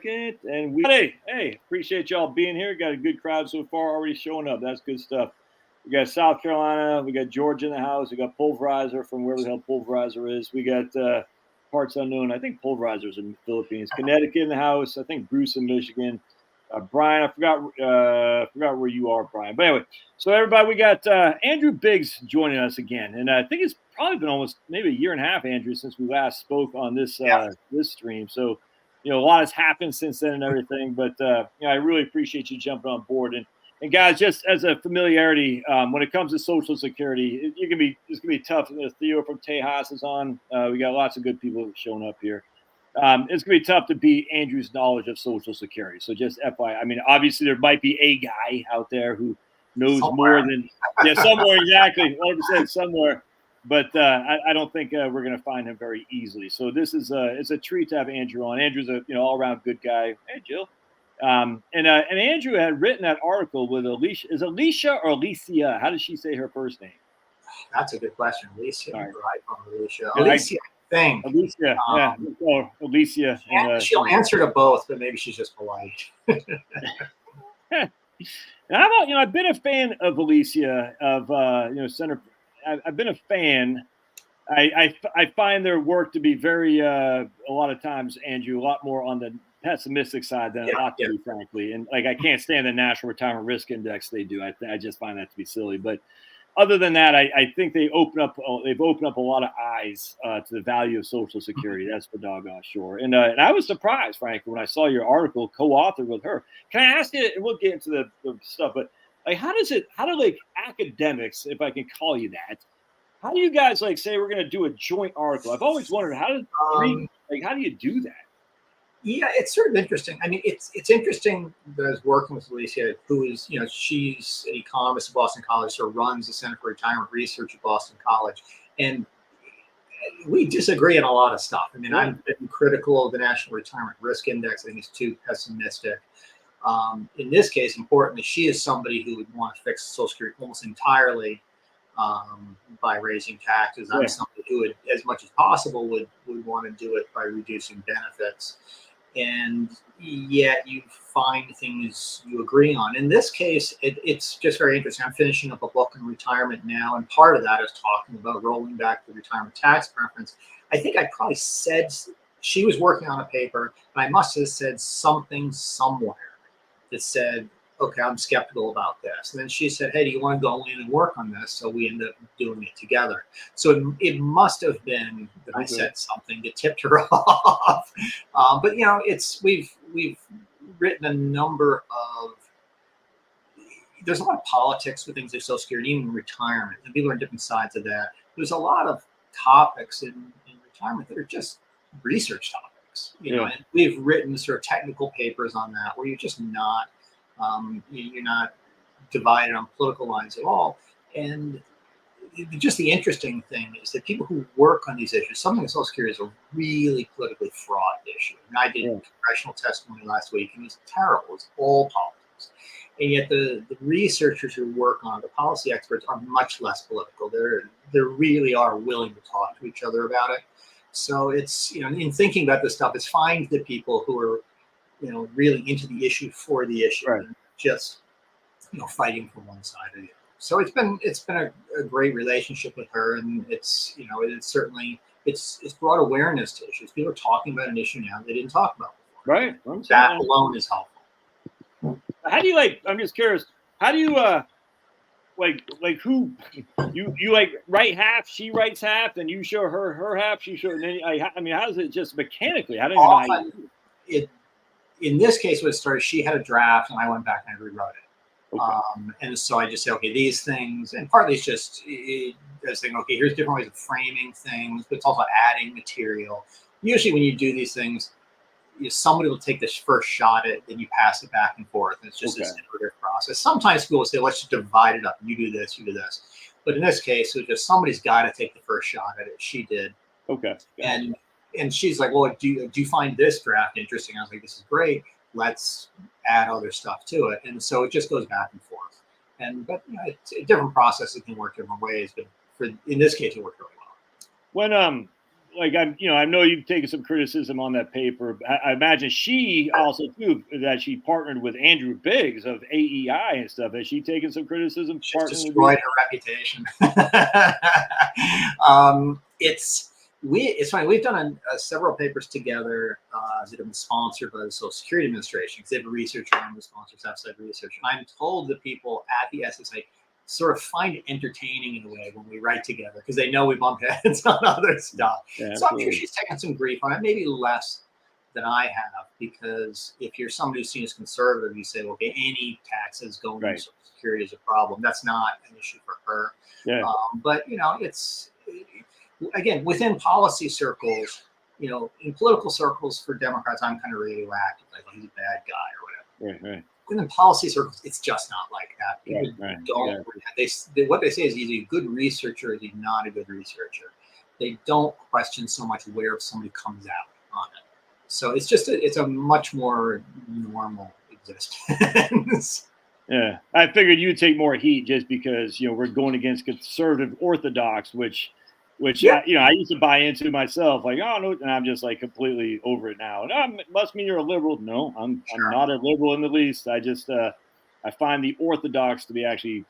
And hey, appreciate y'all being here. Got a good crowd so far already showing up. That's good stuff. We got South Carolina, we got Georgia in the house, we got Pulverizer from wherever the hell Pulverizer is. We got Parts Unknown. I think Pulverizer's in the Philippines. Connecticut in the house. I think Bruce in Michigan. Brian, I forgot where you are, Brian. But anyway, so everybody, we got Andrew Biggs joining us again, and I think it's probably been almost maybe a year and a half, Andrew, since we last spoke on this this stream. So, a lot has happened since then and everything. But I really appreciate you jumping on board. And guys, just as a familiarity, when it comes to Social Security, it's gonna be tough. Theo from Tejas is on. We got lots of good people showing up here. It's going to be tough to beat Andrew's knowledge of Social Security. So just FYI, I mean, obviously there might be a guy out there who knows more than somewhere exactly 100% somewhere, but I don't think we're going to find him very easily. So this is it's a treat to have Andrew on. Andrew's a all around good guy. Hey, Jill. And Andrew had written that article with Alicia. Is Alicia or Alicia? How does she say her first name? That's a good question. Alicia. Right. Alicia. Alicia. Thing. Alicia, Alicia. She'll answer to both, but maybe she's just polite. How about I've been a fan of Alicia of Senator. I've been a fan. I find their work to be very a lot of times, Andrew, a lot more on the pessimistic side than it ought to be, frankly. And I can't stand the National Retirement Risk Index they do. I just find that to be silly, but. Other than that, I think they've opened up a lot of eyes to the value of Social Security. That's for doggone sure. And I was surprised, frankly, when I saw your article co-authored with her. Can I ask you? And we'll get into the stuff, but how do academics, if I can call you that, how do you guys say we're going to do a joint article? I've always wondered how do you do that? Yeah, it's sort of interesting. I mean, it's interesting that I was working with Alicia, who is, she's an economist at Boston College, so runs the Center for Retirement Research at Boston College. And we disagree on a lot of stuff. I mean, I've been critical of the National Retirement Risk Index. I think it's too pessimistic. In this case, importantly, she is somebody who would want to fix Social Security almost entirely by raising taxes. I'm somebody who would, as much as possible, would want to do it by reducing benefits. And yet you find things you agree on. In this case, it's just very interesting. I'm finishing up a book on retirement now, and part of that is talking about rolling back the retirement tax preference. I think I probably said she was working on a paper, and I must have said something somewhere that said, okay, I'm skeptical about this. And then she said, hey, do you want to go in and work on this? So we ended up doing it together. So it must have been that I said something that tipped her off. But we've written a number of, there's a lot of politics with things like Social Security, even retirement, and people are on different sides of that. There's a lot of topics in retirement that are just research topics, and we've written sort of technical papers on that where you're just not, you're not divided on political lines at all. And just the interesting thing is that people who work on these issues, something like Social Security is a really politically fraught issue. And I did congressional testimony last week, and it was terrible. It's all politics. And yet the researchers who work on it, the policy experts, are much less political. They really are willing to talk to each other about it. So it's, in thinking about this stuff, it's find the people who are really into the issue for the issue, and just fighting for one side or the other. So it's been a great relationship with her, and it's it's certainly it's brought awareness to issues. People are talking about an issue now they didn't talk about before. Right. That alone is helpful. How do you I'm just curious. How do you who you write half, she writes half, and you show her half, she shows. And then I mean, how does it just mechanically? I don't even know how you do it. In this case, what it started, she had a draft, and I went back and I rewrote it. Okay. And so I just say, okay, these things, and partly it's just saying, okay, here's different ways of framing things, but it's also adding material. Usually, when you do these things, somebody will take this first shot at it, then you pass it back and forth. And it's just this iterative process. Sometimes people will say, let's just divide it up. You do this, you do this. But in this case, it was just somebody's got to take the first shot at it. She did. Okay. And she's like, well, do you find this draft interesting? I was like, this is great. Let's add other stuff to it. And so it just goes back and forth. But it's different processes can work different ways. But in this case, it worked really well. When like I know you've taken some criticism on that paper. I imagine she also too that she partnered with Andrew Biggs of AEI and stuff. Has she taken some criticism? She's destroyed her reputation. It's funny. We've done several papers together that have been sponsored by the Social Security Administration because they have a research arm that sponsors outside research. And I'm told that people at the SSA sort of find it entertaining in a way when we write together because they know we bump heads on other stuff. Yeah, so I'm sure she's taken some grief on it, maybe less than I have, because if you're somebody who's seen as conservative, you say, okay, any taxes going to Social Security is a problem. That's not an issue for her. Yeah. But it's again within policy circles, in political circles for Democrats, I'm kind of radioactive, like he's a bad guy or whatever. Right. Within policy circles, it's just not like that. People don't. They what they say is he's a good researcher, is he not a good researcher? They don't question so much where somebody comes out on it. So it's just it's a much more normal existence. Yeah, I figured you'd take more heat just because we're going against conservative orthodox, which I used to buy into myself, like, oh no, and I'm just like completely over it now. No, it must mean you're a liberal. No, I'm not a liberal in the least. I just I find the orthodox to be actually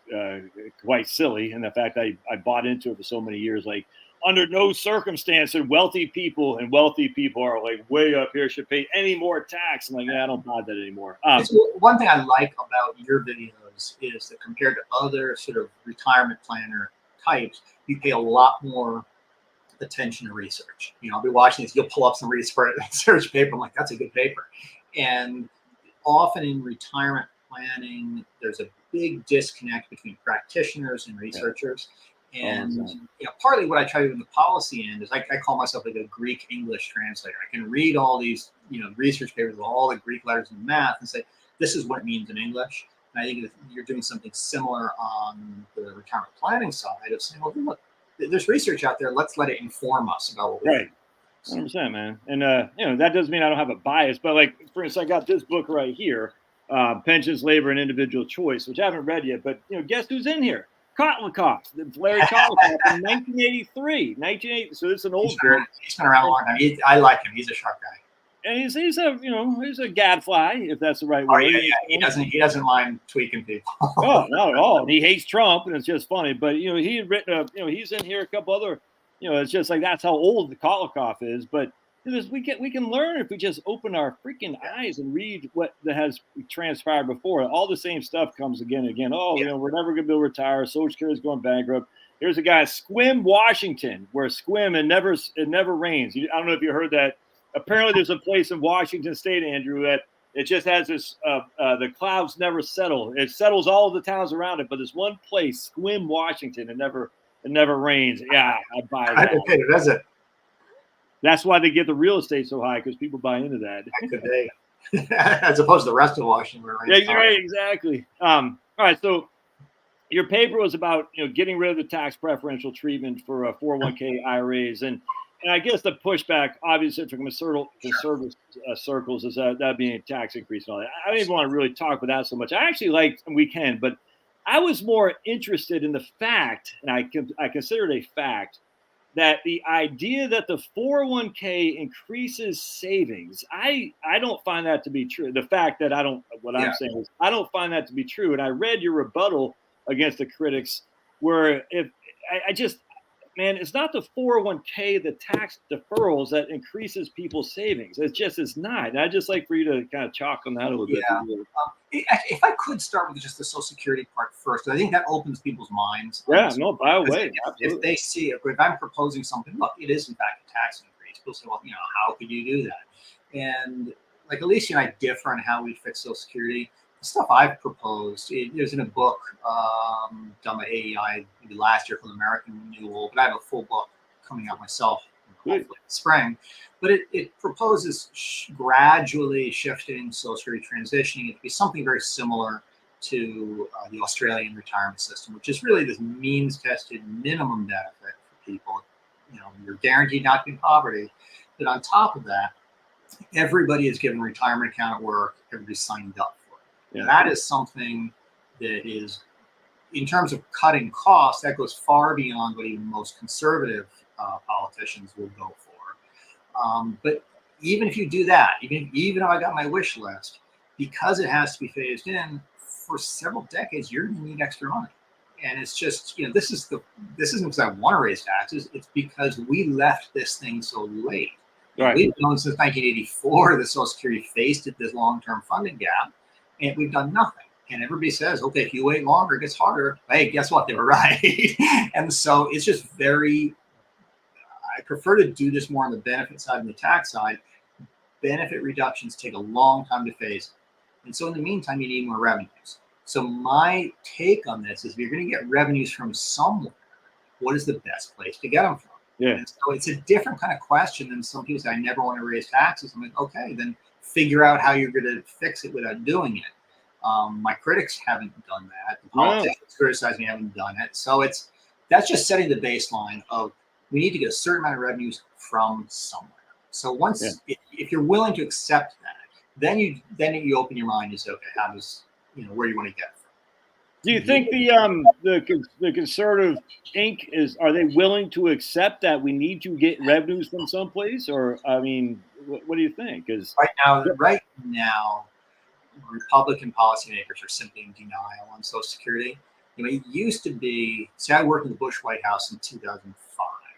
quite silly, and the fact that I bought into it for so many years, like under no circumstance and wealthy people are like way up here should pay any more tax. I'm like, I don't buy that anymore. One thing I like about your videos is that compared to other sort of retirement planner types, you pay a lot more attention to research. I'll be watching this, you'll pull up some research paper. I'm like, that's a good paper. And often in retirement planning, there's a big disconnect between practitioners and researchers. And partly what I try to do in the policy end is I call myself like a Greek English translator. I can read all these research papers with all the Greek letters and math and say, this is what it means in English. And I think that you're doing something similar on the retirement planning side of saying, well, look, there's research out there. Let's let it inform us about what we do. 100%, man. And that doesn't mean I don't have a bias, but like for instance, I got this book right here, Pensions, Labor, and Individual Choice, which I haven't read yet. But guess who's in here? Kotlikoff, Larry Kotlikoff in 1983. So this is an old book. He's been around a long time. I like him. He's a sharp guy. And he's a gadfly, if that's the right word. Yeah. He doesn't mind tweaking people. Oh, not at all. And he hates Trump, and it's just funny. But he had written he's in here a couple other. It's just like that's how old the Kotlikoff is. But we can learn if we just open our freaking eyes and read what that has transpired before. All the same stuff comes again and again. Oh, we're never going to be able to retire. Social Security is going bankrupt. Here's a guy, Sequim, Washington, where Sequim it never rains. I don't know if you heard that. Apparently, there's a place in Washington State, Andrew, that it just has this. The clouds never settle. It settles all of the towns around it, but there's one place, Sequim, Washington, it never rains. Yeah, I buy that. Okay, does it? That's why they get the real estate so high, because people buy into that. As opposed to the rest of Washington. Right, exactly. All right, so your paper was about getting rid of the tax preferential treatment for 401k IRAs, and I guess the pushback, obviously, from conservative circles is that being a tax increase and all that. I don't even want to really talk about that so much. I actually but I was more interested in the fact, and I consider it a fact, that the idea that the 401k increases savings, I don't find that to be true. The fact that I'm saying is I don't find that to be true. And I read your rebuttal against the critics where it's not the 401k, the tax deferrals that increases people's savings. It's not. And I'd just like for you to kind of chalk on that a little bit. If I could start with just the Social Security part first, I think that opens people's minds. Yeah, no, by the way. If they see it, if I'm proposing something, look, it is in fact a tax increase. People say, well, how could you do that? And like Alicia and I differ on how we fix Social Security. The stuff I've proposed, there's in a book done by AEI maybe last year called American Renewal, but I have a full book coming out myself hopefully in the spring. But it proposes gradually shifting Social Security, transitioning it to be something very similar to the Australian retirement system, which is really this means-tested minimum benefit for people. You're guaranteed not to be in poverty, but on top of that, everybody is given a retirement account at work. Everybody's signed up for it. Yeah. That is something that is, in terms of cutting costs, that goes far beyond what even most conservative politicians will go for. But even if you do that, even if I got my wish list, because it has to be phased in for several decades, you're going to need extra money. And it's just, this isn't because I want to raise taxes. It's because we left this thing so late. Right. We've known since 1984 that Social Security faced this long-term funding gap, and we've done nothing. And everybody says, okay, if you wait longer, it gets harder. Hey, guess what? They were right. And so it's just I prefer to do this more on the benefit side than the tax side. Benefit reductions take a long time to phase. And so in the meantime, you need more revenues. So my take on this is if you're going to get revenues from somewhere, what is the best place to get them from? Yeah. And so it's a different kind of question than some people say, I never want to raise taxes. I'm like, okay, then figure out how you're going to fix it without doing it. My critics haven't done that. The politicians criticize me haven't done it. So that's just setting the baseline of we need to get a certain amount of revenues from somewhere. So once if you're willing to accept that, then you open your mind and say, okay, how does where do you want to get it from? Do you think the conservative Inc. are they willing to accept that we need to get revenues from someplace, or I mean, what do you think? Because right now, Republican policymakers are simply in denial on Social Security. It used to be. See, I worked in the Bush White House in 2005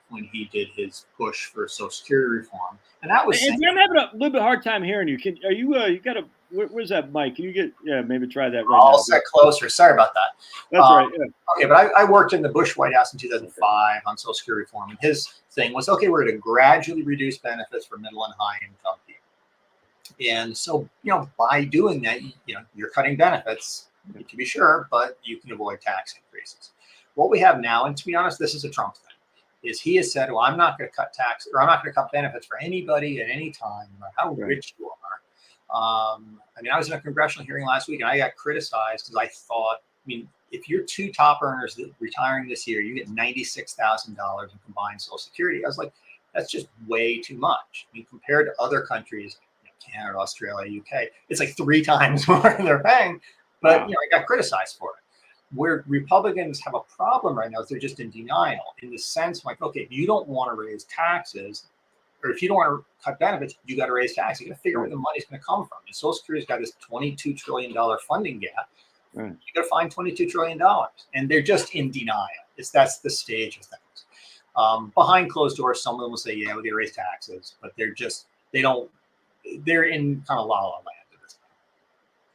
when he did his push for Social Security reform, and that was. I'm having a little bit hard time hearing you. You got a? Where's that mic? Can you get maybe try that right now? I'll set closer. Sorry about that. That's right. Yeah. Okay, but I worked in the Bush White House in 2005 on Social Security reform, and his thing was, okay, we're going to gradually reduce benefits for middle and high income people. And so, by doing that, you're cutting benefits, to be sure, but you can avoid tax increases. What we have now, and to be honest, this is a Trump thing, is he has said, well, I'm not going to cut tax, or I'm not going to cut benefits for anybody at any time, no matter how rich you are. I was in a congressional hearing last week, and I got criticized because I thought, if you're two top earners that retiring this year, you get $96,000 in combined Social Security. I was like, that's just way too much. Compared to other countries, Canada, Australia, UK, it's like 3 times more they're paying. But I got criticized for it. Where Republicans have a problem right now is they're just in denial, in the sense like, okay, if you don't want to raise taxes, or if you don't want to cut benefits, you got to raise taxes. You got to figure out where the money's going to come from. And Social Security's got this $22 trillion funding gap. You got to find $22 trillion, and they're just in denial. That's the stage of things. Behind closed doors, some of them will say, "Yeah, we got to raise taxes," but they're in kind of la la land at this point.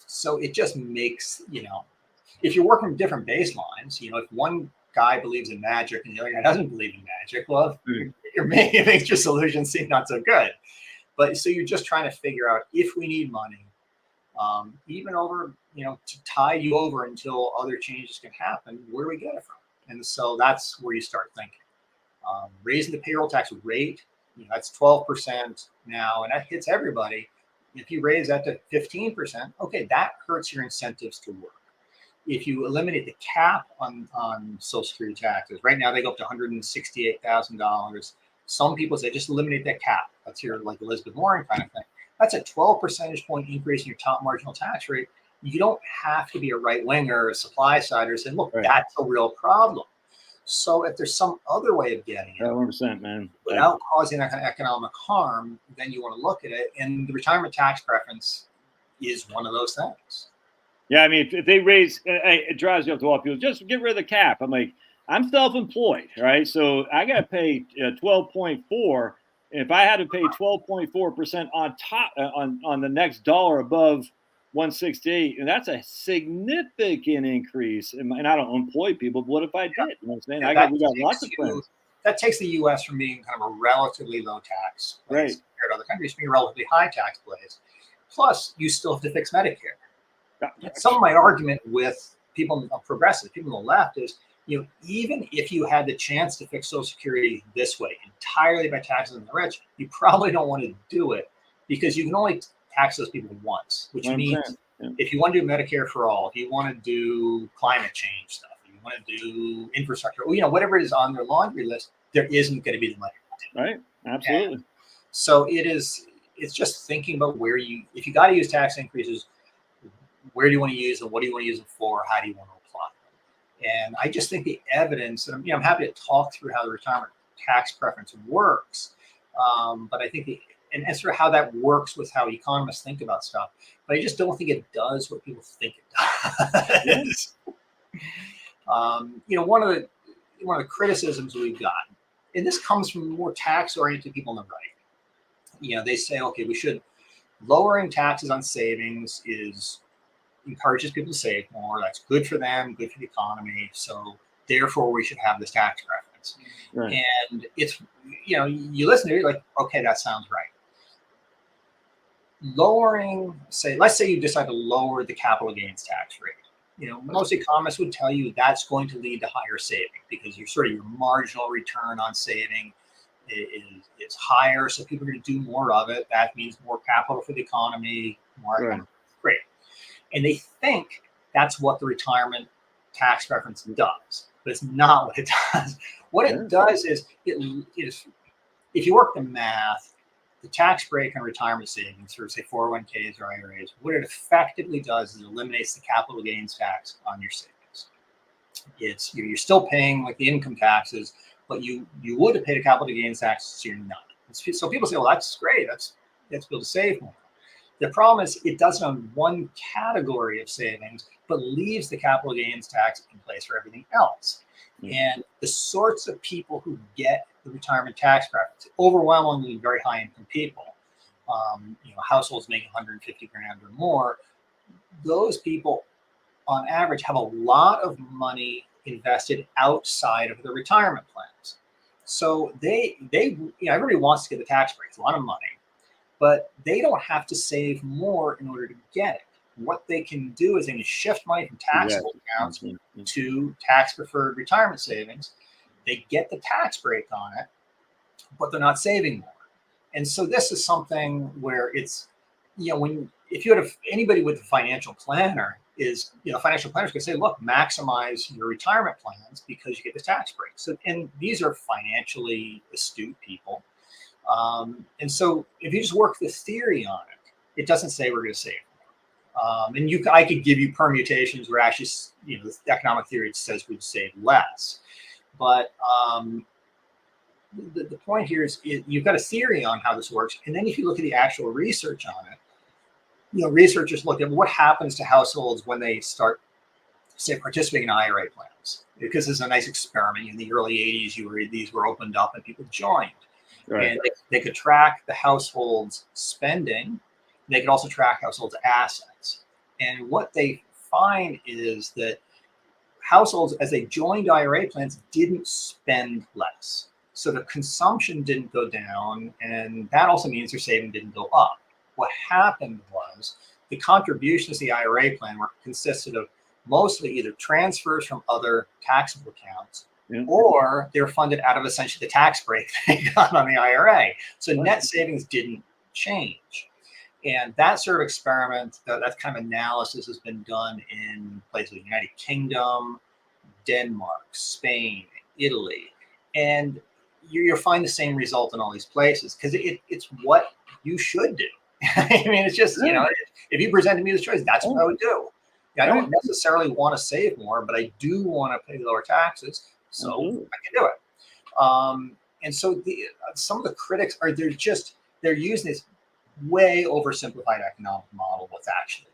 So it just makes if you're working with different baselines, if one guy believes in magic and the other guy doesn't believe in magic, well, it makes your solution seem not so good. But so you're just trying to figure out if we need money, even over, to tie you over until other changes can happen, where do we get it from? And so that's where you start thinking. Raising the payroll tax rate, that's 12% now, and that hits everybody. If you raise that to 15%, okay, that hurts your incentives to work. If you eliminate the cap on Social Security taxes, right now they go up to $168,000. Some people say just eliminate that cap. That's your like Elizabeth Warren kind of thing. That's a 12 percentage point increase in your top marginal tax rate. You don't have to be a right winger or a supply sider saying, look, that's a real problem. So if there's some other way of getting it, 100%, man, without causing that kind of economic harm, then you want to look at it. And the retirement tax preference is one of those things. Yeah, if they raise, it drives me up to all people. Just get rid of the cap. I'm like, I'm self-employed, right? So I got to pay 12.4. If I had to pay 12.4% on top on the next dollar above 168, and that's a significant increase. And I don't employ people, but what if I did? You know what I'm saying? We got lots of friends. That takes the U.S. from being kind of a relatively low tax place compared to other countries being a relatively high tax place. Plus, you still have to fix Medicare. Some of my argument with people, progressive people on the left, is even if you had the chance to fix Social Security this way entirely by taxes on the rich, you probably don't want to do it because you can only tax those people once, which means if you want to do Medicare for all, if you want to do climate change stuff, if you want to do infrastructure, whatever is on their laundry list, there isn't going to be the money. Right. Absolutely. And so it's just thinking about if you got to use tax increases, where do you want to use them? What do you want to use them for? How do you want to apply them? And I just think the evidence, and I'm happy to talk through how the retirement tax preference works, But I think and sort of how that works with how economists think about stuff. But I just don't think it does what people think it does. One of the criticisms we've gotten, and this comes from more tax-oriented people on the right. They say, okay, lowering taxes on savings encourages people to save more. That's good for them, good for the economy. So therefore, we should have this tax preference. Right. And it's, you listen to it, you're like, okay, that sounds right. Let's say you decide to lower the capital gains tax rate. Most economists would tell you that's going to lead to higher saving because your marginal return on saving is higher, so people are going to do more of it. That means more capital for the economy, more economic. Great. And they think that's what the retirement tax preference does, but it's not what it does. What it does is if you work the math, the tax break on retirement savings, or say 401ks or IRAs, what it effectively does is it eliminates the capital gains tax on your savings. You're still paying like the income taxes, but you would have paid a capital gains tax, so you're not. So people say, well, that's great. That's able to save more. The problem is it does it on one category of savings, but leaves the capital gains tax in place for everything else. And the sorts of people who get the retirement tax preference, overwhelmingly very high income people, households making 150 grand or more, those people on average have a lot of money invested outside of their retirement plans. So everybody wants to get the tax break, it's a lot of money, but they don't have to save more in order to get it. What they can do is they can shift money from taxable accounts to tax-preferred retirement savings. They get the tax break on it, but they're not saving more. And so this is something where it's, if you had anybody with a financial planner financial planners can say, look, maximize your retirement plans because you get the tax break. So, and these are financially astute people. And so if you just work the theory on it, it doesn't say we're going to save. And I could give you permutations where actually, the economic theory says we'd save less. But the point here is you've got a theory on how this works. And then if you look at the actual research on it, researchers look at what happens to households when they start, say, participating in IRA plans. Because this is a nice experiment. In the early 80s, these were opened up and people joined. Right. And they could track the household's spending. They could also track households' assets. And what they find is that households, as they joined IRA plans, didn't spend less. So the consumption didn't go down, and that also means their saving didn't go up. What happened was the contributions to the IRA plan consisted of mostly either transfers from other taxable accounts, or they were funded out of essentially the tax break they got on the IRA. So net savings didn't change. And that sort of experiment, that kind of analysis has been done in places like the United Kingdom, Denmark, Spain, Italy. And you'll find the same result in all these places because it's what you should do. I mean, it's just, if you presented me this choice, that's what I would do. I don't necessarily want to save more, but I do want to pay lower taxes, so I can do it. And so some of the critics they're using this way oversimplified economic model of what's actually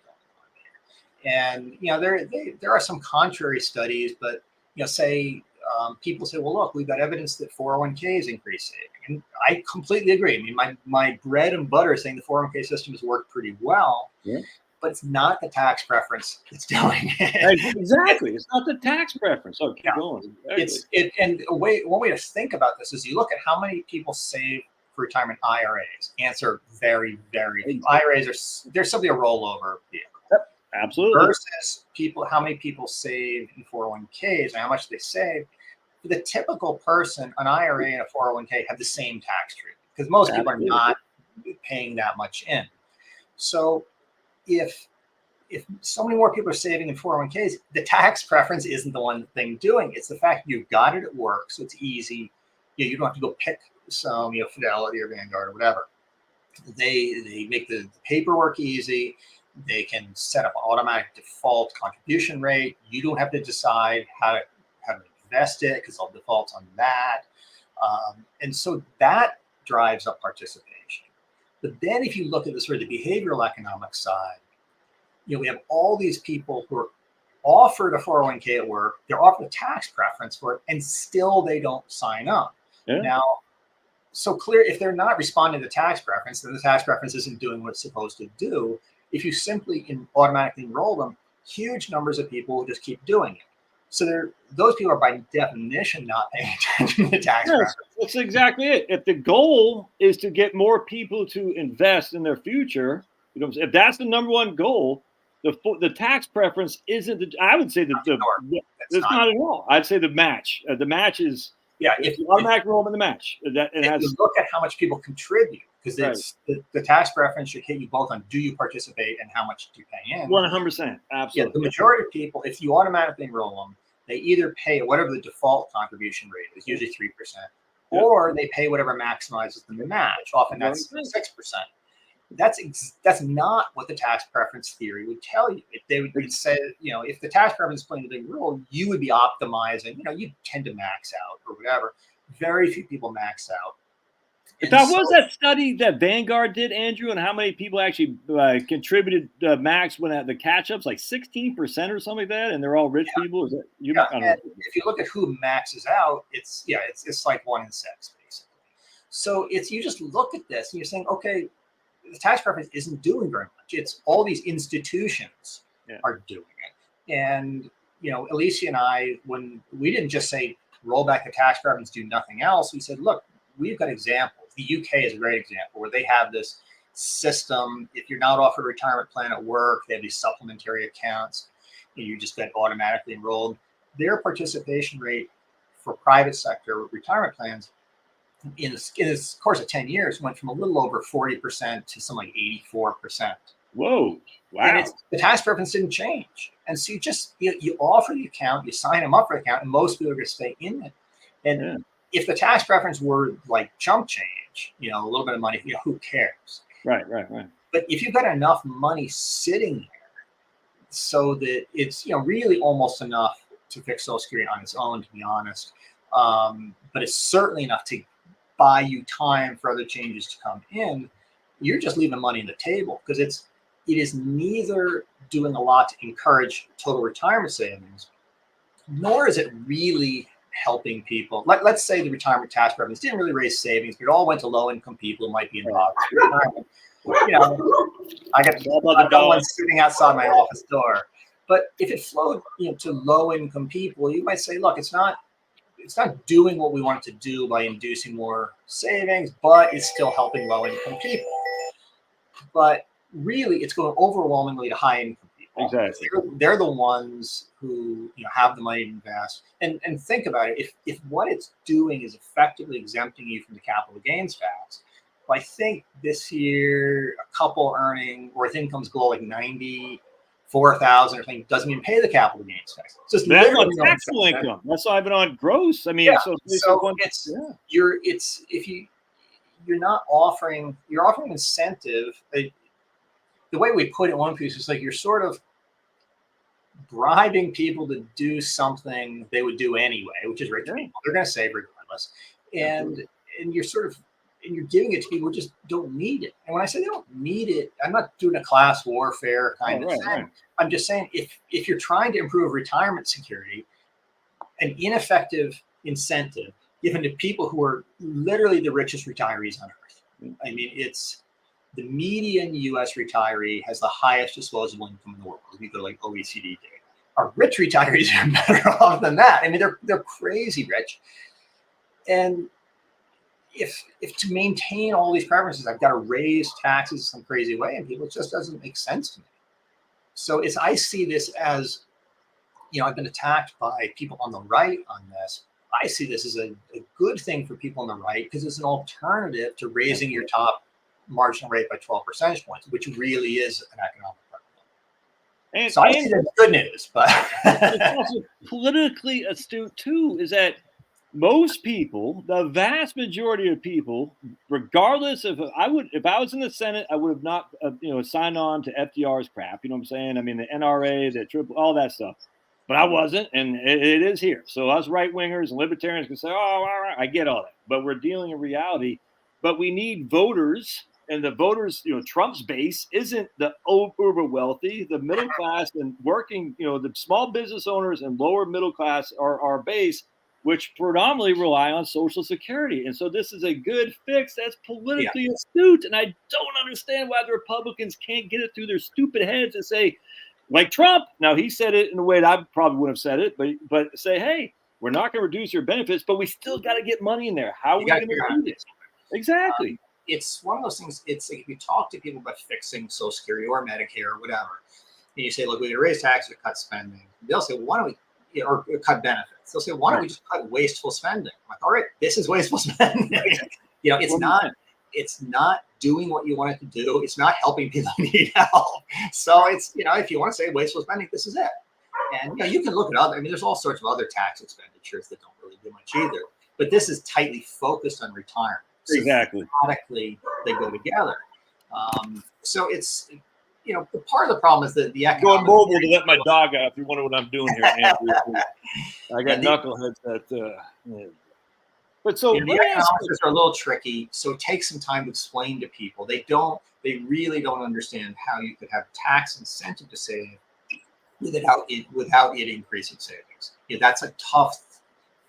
going on here. And there are some contrary studies, but people say, well, look, we've got evidence that 401ks increase saving. And I completely agree. I mean, my bread and butter is saying the 401k system has worked pretty well, but it's not the tax preference that's doing it. Exactly. It's not the tax preference. So keep going. Exactly. And one way to think about this is you look at how many people save for retirement IRAs. Answer, very, very few. IRAs they're simply a rollover vehicle. Yep, absolutely. Versus how many people save in 401ks and how much they save. For the typical person, an IRA and a 401k have the same tax treatment because most people are not paying that much in. So if so many more people are saving in 401ks, the tax preference isn't the one thing doing. It's the fact you've got it at work, so it's easy. You don't have to go pick some, Fidelity or Vanguard or whatever. They make the paperwork easy. They can set up an automatic default contribution rate. You don't have to decide how to invest it because all defaults on that. And so that drives up participation. But then if you look at the sort of the behavioral economic side, we have all these people who are offered a 401k at work, they're offered a tax preference for it, and still they don't sign up. Yeah. Now, so clear, if they're not responding to tax preference, then the tax preference isn't doing what it's supposed to do. If you simply automatically enroll them, huge numbers of people will just keep doing it. So those people are by definition not paying attention to tax preference. That's exactly it. If the goal is to get more people to invest in their future, if that's the number one goal, the tax preference isn't. I would say it's not at all. I'd say the match. The match is if you automatic enrollment in the match. If you look at how much people contribute, because the tax preference should hit you both on do you participate and how much do you pay in. 100%, absolutely. Yeah, the majority of people, if you automatically enroll them, they either pay whatever the default contribution rate is, usually 3%, or they pay whatever maximizes the match. Often that's 6%. That's not what the tax preference theory would tell you. If they would say, if the tax preference is playing a big role, you would be optimizing. You tend to max out or whatever. Very few people max out. If that was that study that Vanguard did, Andrew, and how many people actually contributed max when at the catch-ups, like 16% or something like that, and they're all rich people. Is that if you look at who maxes out, it's like 1 in 6 basically. So you just look at this and you're saying, okay, the tax preference isn't doing very much. It's all these institutions are doing it. And Alicia and I, when we didn't just say roll back the tax preference, do nothing else, we said, look, we've got examples. The UK is a great example where they have this system. If you're not offered a retirement plan at work, they have these supplementary accounts, and you just get automatically enrolled. Their participation rate for private sector retirement plans in the course of 10 years went from a little over 40% to something like 84%. Whoa. Wow. And the tax preference didn't change. And so you offer the account, you sign them up for the account, and most people are going to stay in it. And if the tax preference were like chump change, a little bit of money, who cares? Right. But if you've got enough money sitting there so that it's, really almost enough to fix Social Security on its own, to be honest, but it's certainly enough to buy you time for other changes to come in, you're just leaving money on the table, because it is neither doing a lot to encourage total retirement savings, nor is it really helping people. Let's say the retirement tax preference didn't really raise savings, but it all went to low-income people who might be in poverty. I got one sitting outside my office door. But if it flowed to low-income people, you might say, look, it's not doing what we want it to do by inducing more savings, but it's still helping low-income people. But really, it's going overwhelmingly to high-income people. Exactly. They're the ones who have the money to invest. And think about it. If what it's doing is effectively exempting you from the capital gains tax, I think this year a couple earning with incomes below like 94,000 or something doesn't even pay the capital gains tax. So it's that's on taxable income. That's not even on gross. I mean, you're offering incentive. The way we put it in one piece is like you're sort of bribing people to do something they would do anyway, which is rich people. They're going to save regardless, and you're giving it to people who just don't need it. And when I say they don't need it, I'm not doing a class warfare kind of thing. Right. I'm just saying if you're trying to improve retirement security, an ineffective incentive given to people who are literally the richest retirees on earth. I mean, it's the median U.S. retiree has the highest disposable income in the world. If you go to like OECD data, our rich retirees are better off than that. I mean, they're crazy rich. And if to maintain all these preferences, I've got to raise taxes some crazy way, and people, it just doesn't make sense to me. So I see this as, I've been attacked by people on the right on this. I see this as a good thing for people on the right because it's an alternative to raising your top marginal rate by 12 percentage points, which really is an economic problem. So I see that's good news, but it's also politically astute too, is that most people, the vast majority of people, regardless of if I was in the Senate, I would have not, signed on to FDR's crap. You know what I'm saying? I mean, the NRA, the triple, all that stuff. But I wasn't, and it is here. So us right wingers and libertarians can say, "Oh, all right, I get all that." But we're dealing in reality. but we need voters. And the voters, Trump's base isn't the uber wealthy, the middle class and working, the small business owners and lower middle class are our base, which predominantly rely on Social Security. And so this is a good fix that's politically astute. And I don't understand why the Republicans can't get it through their stupid heads and say, like Trump, now he said it in a way that I probably wouldn't have said it, but say, hey, we're not going to reduce your benefits, but we still got to get money in there. How are we going to do this? Exactly. It's one of those things. It's like if you talk to people about fixing Social Security or Medicare or whatever, and you say, look, we're going to raise taxes or cut spending. They'll say, well, why don't we, or cut benefits? They'll say, why don't we just cut wasteful spending? I'm like, all right, this is wasteful spending. It's not doing what you want it to do. It's not helping people who need help. So it's, if you want to say wasteful spending, this is it. And you can look at other, there's all sorts of other tax expenditures that don't really do much either. But this is tightly focused on retirement. So exactly. Thematically, they go together. So it's, part of the problem is that the economic. Going mobile to let my dog out if you wonder what I'm doing here, Andrew. I got knuckleheads that. But so the economics are a little tricky. So it takes some time to explain to people. They really don't understand how you could have tax incentive to save without it increasing savings. That's a tough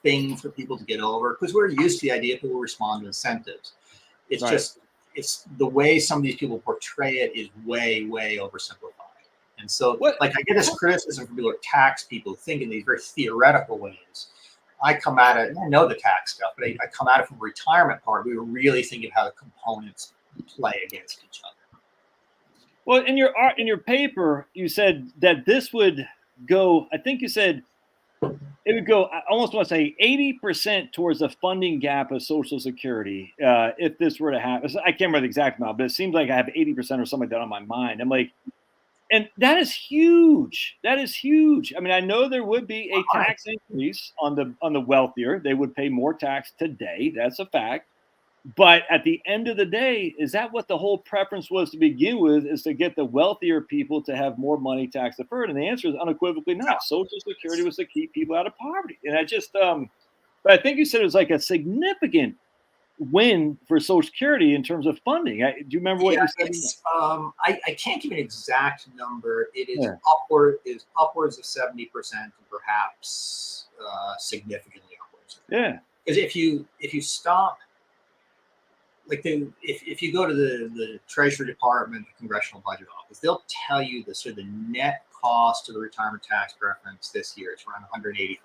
thing for people to get over because we're used to the idea people respond to incentives. It's just the way some of these people portray it is way oversimplified. And so I get this criticism from people who tax people who think in these very theoretical ways. I come at it, and I know the tax stuff, but I come at it from the retirement part. We were really thinking how the components play against each other. Well, in your paper, you said that this would go, I think you said it would go, I almost want to say 80% towards the funding gap of Social Security if this were to happen. I can't remember the exact amount, but it seems like I have 80% or something like that on my mind. I'm like, and that is huge. That is huge. I know there would be a tax increase on the wealthier. They would pay more tax today. That's a fact. But at the end of the day, is that what the whole preference was to begin with, is to get the wealthier people to have more money tax deferred? And the answer is unequivocally not. Social Security was to keep people out of poverty. And I just, but I think you said it was like a significant win for Social Security in terms of funding. Do you remember what you said? I can't give an exact number. It is upwards of 70% and perhaps significantly upwards. Yeah. Because if you stop, if you go to the Treasury Department, the Congressional Budget Office, they'll tell you the sort of the net cost of the retirement tax preference this year. It's around $185 billion,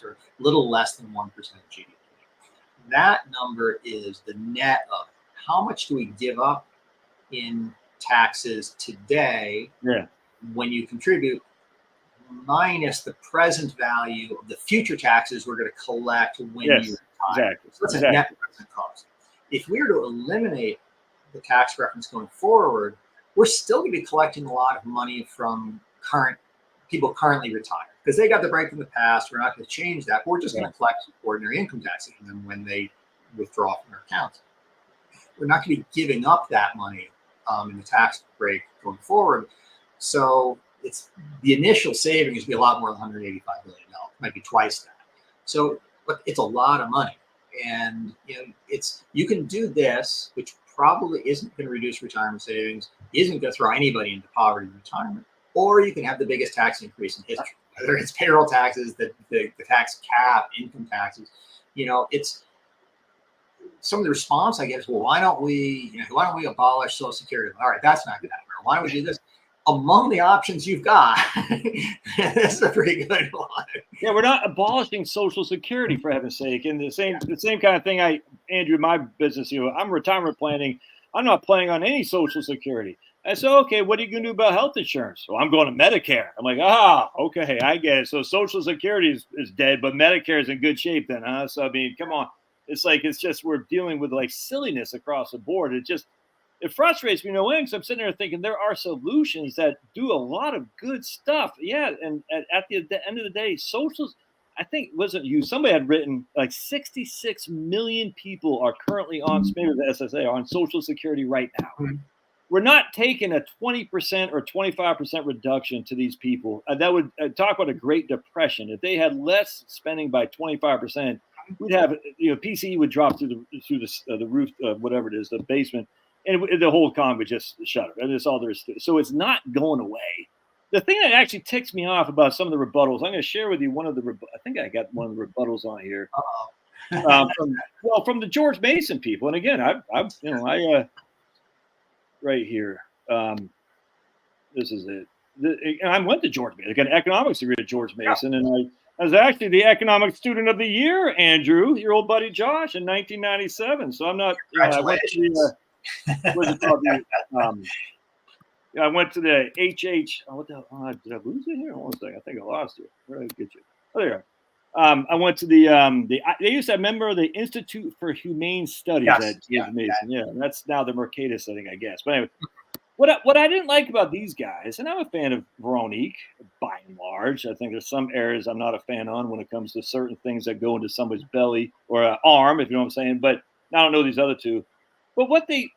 or a little less than 1% of GDP. That number is the net of how much do we give up in taxes today when you contribute minus the present value of the future taxes we're going to collect when you retire. Exactly. So that's a net present cost. If we were to eliminate the tax preference going forward, we're still going to be collecting a lot of money from people currently retired because they got the break from the past. We're not going to change that. We're just going to collect ordinary income taxes from them when they withdraw from their accounts. We're not going to be giving up that money in the tax break going forward. So it's the initial savings will be a lot more than $185 billion. It might be twice that. So, but it's a lot of money. And you can do this, which probably isn't going to reduce retirement savings, isn't going to throw anybody into poverty in retirement, or you can have the biggest tax increase in history, whether it's payroll taxes, the tax cap, income taxes. It's some of the response I get is, well, why don't we abolish Social Security? All right, that's not going to happen. Why don't we do this? Among the options you've got, this is a pretty good one. Yeah, we're not abolishing Social Security, for heaven's sake. And the same kind of thing Andrew, in my business, I'm retirement planning. I'm not planning on any Social Security. I said, okay, what are you going to do about health insurance? Well, I'm going to Medicare. I'm like, okay, I get it. So Social Security is dead, but Medicare is in good shape then, huh? So, come on. It's just we're dealing with silliness across the board. It frustrates me no end because I'm sitting there thinking there are solutions that do a lot of good stuff. Yeah, and at the end of the day, socials, I think, wasn't you, somebody had written 66 million people are currently on, maybe the SSA, on Social Security right now. Mm-hmm. We're not taking a 20% or 25% reduction to these people. That would talk about a Great Depression. If they had less spending by 25%, we'd have, PCE would drop through the roof, whatever it is, the basement, and the whole con would just shutter. And that's all there is to it. So it's not going away. The thing that actually ticks me off about some of the rebuttals, I'm going to share with you one of the. I think I got one of the rebuttals on here. From the George Mason people, and again, right here. This is it. And I went to George Mason. I got an economics degree at George Mason, and I was actually the economic student of the year, Andrew, your old buddy Josh, in 1997. So I'm not. Congratulations. I went to the HH. Oh, what the hell? Did I lose it here? One second. I think I lost it. Where did I get you? Oh, there you are. I went to they used to have a member of the Institute for Humane Studies at George Mason. Yeah, that's now the Mercatus thing, I guess. But anyway, what I didn't like about these guys, and I'm a fan of Veronique by and large. I think there's some areas I'm not a fan on when it comes to certain things that go into somebody's belly or arm, if you know what I'm saying. But I don't know these other two. But what they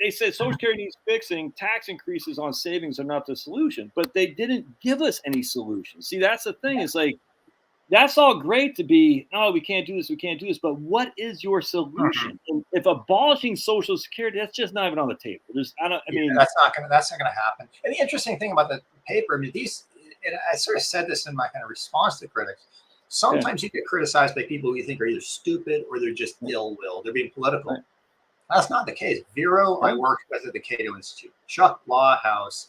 said, Social Security needs fixing. Tax increases on savings are not the solution. But they didn't give us any solution. See, that's the thing. It's like, that's all great to be, oh, we can't do this, we can't do this. But what is your solution? And if abolishing Social Security, that's just not even on the table. That's not gonna happen. And the interesting thing about the paper, I mean, and I sort of said this in my kind of response to critics. Sometimes you get criticized by people who you think are either stupid or they're just ill-willed. They're being political. Right. That's not the case. Vero, I worked with at the Cato Institute. Chuck Lawhouse,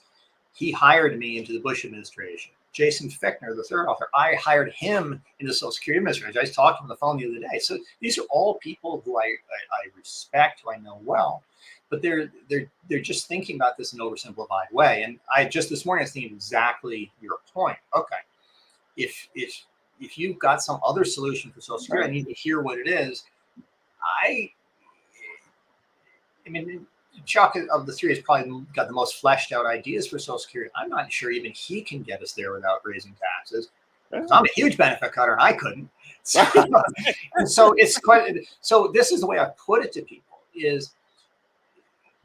he hired me into the Bush administration. Jason Fichtner, the third author, I hired him into the Social Security Administration. I just talked to him on the phone the other day. So these are all people who I respect, who I know well, but they're just thinking about this in an oversimplified way. And I just this morning I was thinking exactly your point. Okay, if you've got some other solution for Social Security, I need to hear what it is. I mean, Chuck of the three has probably got the most fleshed out ideas for Social Security. I'm not sure even he can get us there without raising taxes. I'm a huge benefit cutter, and I couldn't. So, and so it's quite. So this is the way I put it to people: is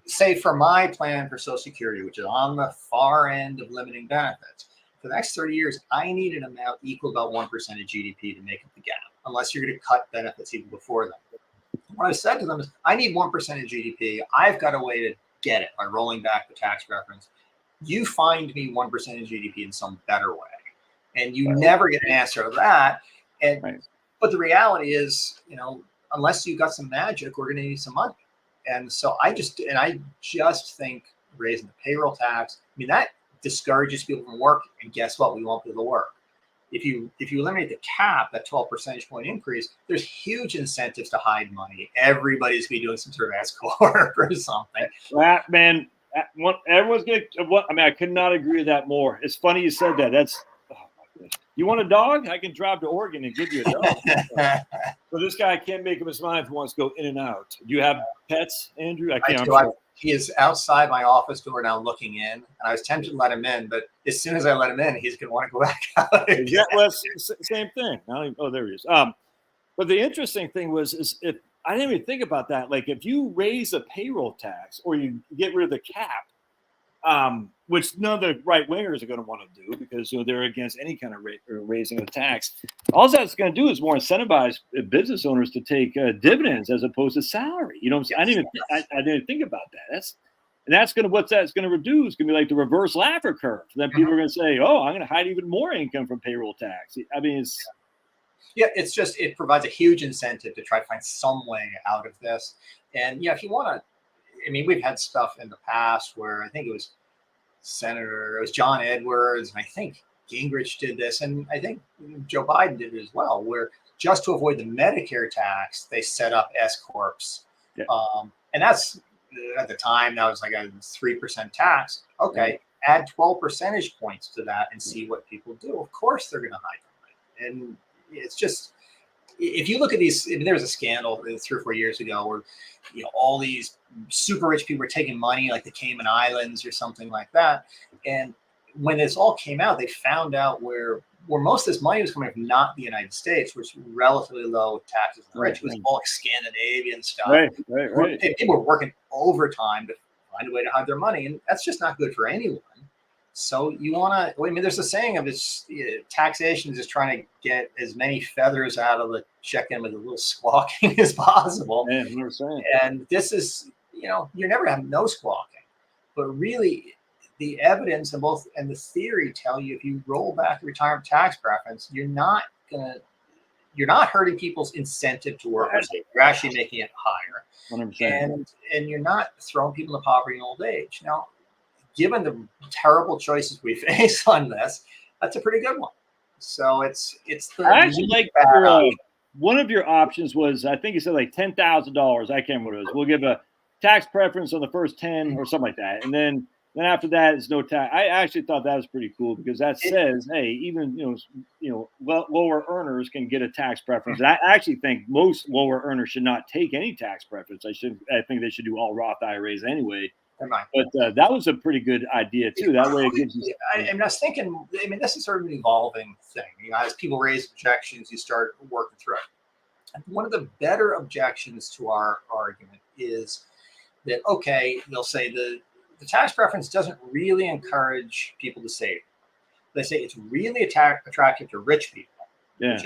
say for my plan for Social Security, which is on the far end of limiting benefits, for the next 30 years, I need an amount equal about 1% of GDP to make up the gap, unless you're going to cut benefits even before that. What I said to them is, I need 1% of GDP. I've got a way to get it by rolling back the tax preference. You find me 1% of GDP in some better way. And you never get an answer to that. But the reality is, unless you got some magic, we're going to need some money. And so I just think raising the payroll tax, I mean, that discourages people from work. And guess what? We won't be able to work. If you eliminate the cap, that 12 percentage point increase, there's huge incentives to hide money. Everybody's going to be doing some sort of S-corp or something. Man, everyone's going to. I could not agree with that more. It's funny you said that. That's. Oh my goodness. You want a dog? I can drive to Oregon and give you a dog. So this guy can't make up his mind if he wants to go in and out. Do you have pets, Andrew? I can't. He is outside my office door now looking in, and I was tempted to let him in, but as soon as I let him in, he's going to want to go back out again. Yeah, well, same thing. Oh, there he is. But the interesting thing is if I didn't even think about that. Like if you raise a payroll tax or you get rid of the cap, which none of the right wingers are going to want to do because they're against any kind of raising of tax. All that's going to do is more incentivize business owners to take dividends as opposed to salary. I didn't think about that. That's going to what's that's going to reduce. It's going to be like the reverse Laffer curve. Then people are going to say, "Oh, I'm going to hide even more income from payroll tax." I mean, it provides a huge incentive to try to find some way out of this. And if you want to, we've had stuff in the past where I think it was John Edwards, and I think Gingrich did this, and I think Joe Biden did it as well, where just to avoid the Medicare tax, they set up S-corps. Yeah. And that's, at the time, that was like a 3% tax. Okay, add 12 percentage points to that and see what people do. Of course they're going to hide them. And it's just, if you look at these, there was a scandal 3 or 4 years ago where all these super rich people were taking money like the Cayman Islands or something like that. And when this all came out, they found out where most of this money was coming from, not the United States, which was relatively low taxes on the rich. It was all like Scandinavian stuff. Right. People were working overtime to find a way to hide their money. And that's just not good for anyone. So you want to, I mean, there's a saying of this, taxation is just trying to get as many feathers out of the chicken with a little squawking as possible. Yeah, 100%. And this is, you're never going to have no squawking. But really, the evidence and the theory tell you if you roll back the retirement tax preference, you're not hurting people's incentive to work. You're actually making it higher. 100%. And you're not throwing people into poverty in old age. Now, given the terrible choices we face on this, that's a pretty good one. So it's the I actually like one of your options was, I think you said like $10,000. I can't remember what it was. We'll give a tax preference on the first 10 or something like that, and then after that it's no tax. I actually thought that was pretty cool because that says, hey, even lower earners can get a tax preference. And I actually think most lower earners should not take any tax preference. I think they should do all Roth IRAs anyway. But that was a pretty good idea too. That way it gives you. I was thinking. I mean, this is sort of an evolving thing. As people raise objections, you start working through it. One of the better objections to our argument is that, okay, they'll say the tax preference doesn't really encourage people to save. They say it's really attractive to rich people. Yeah.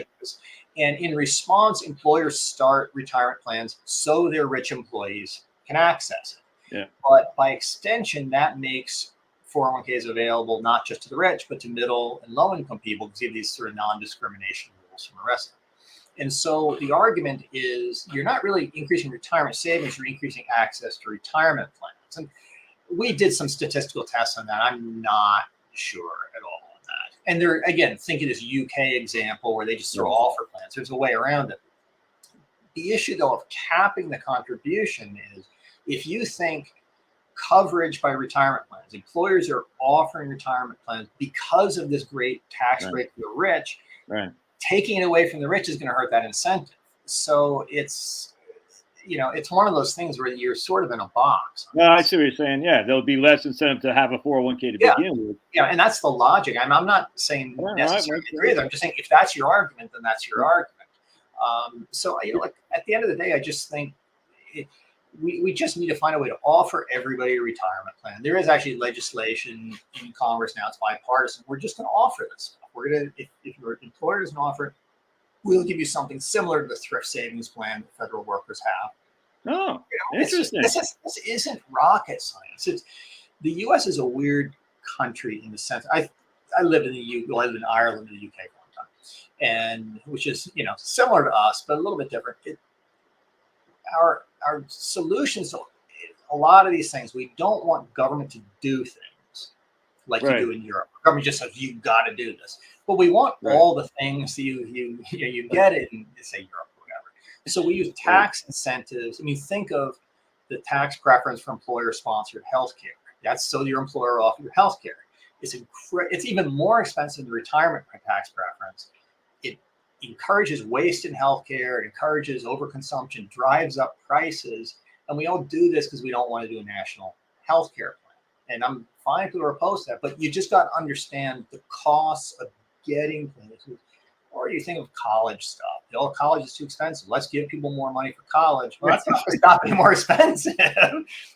And in response, employers start retirement plans so their rich employees can access it. Yeah. But by extension, that makes 401ks available not just to the rich, but to middle and low income people because you have these sort of non-discrimination rules from the rest of them. And so the argument is you're not really increasing retirement savings, you're increasing access to retirement plans. And we did some statistical tests on that. I'm not sure at all on that. And they're, again, think of this UK example where they just throw offer plans. There's a way around it. The issue, though, of capping the contribution is if you think coverage by retirement plans, employers are offering retirement plans because of this great tax break for the rich, taking it away from the rich is going to hurt that incentive. So it's one of those things where you're sort of in a box. No, I see what you're saying. Yeah, there'll be less incentive to have a 401k to begin with. Yeah, and that's the logic. I'm not saying necessarily either. I'm just saying if that's your argument, then that's your argument. So like at the end of the day, I just think we just need to find a way to offer everybody a retirement plan. There is actually legislation in Congress now. It's bipartisan. We're just going to offer this stuff. We're going to, if your employer doesn't offer it, we'll give you something similar to the thrift savings plan that federal workers have. Oh, interesting. This isn't rocket science. The U.S. is a weird country in the sense. I lived in I lived in Ireland and the UK for a long time, and which is similar to us, but a little bit different. Our solutions to a lot of these things, we don't want government to do things like you do in Europe. Government just says you got to do this, but we want all the things you get it in, say, Europe or whatever. So we use tax incentives. I mean, think of the tax preference for employer-sponsored healthcare. That's so your employer offers your healthcare. It's even more expensive than the retirement tax preference. It encourages waste in healthcare. It encourages overconsumption, drives up prices, and we all do this because we don't want to do a national healthcare plan. And I'm fine if people are opposed to that, but you just got to understand the costs of getting places. Or you think of college stuff. College is too expensive. Let's give people more money for college. Well, that's not going to stop being more expensive.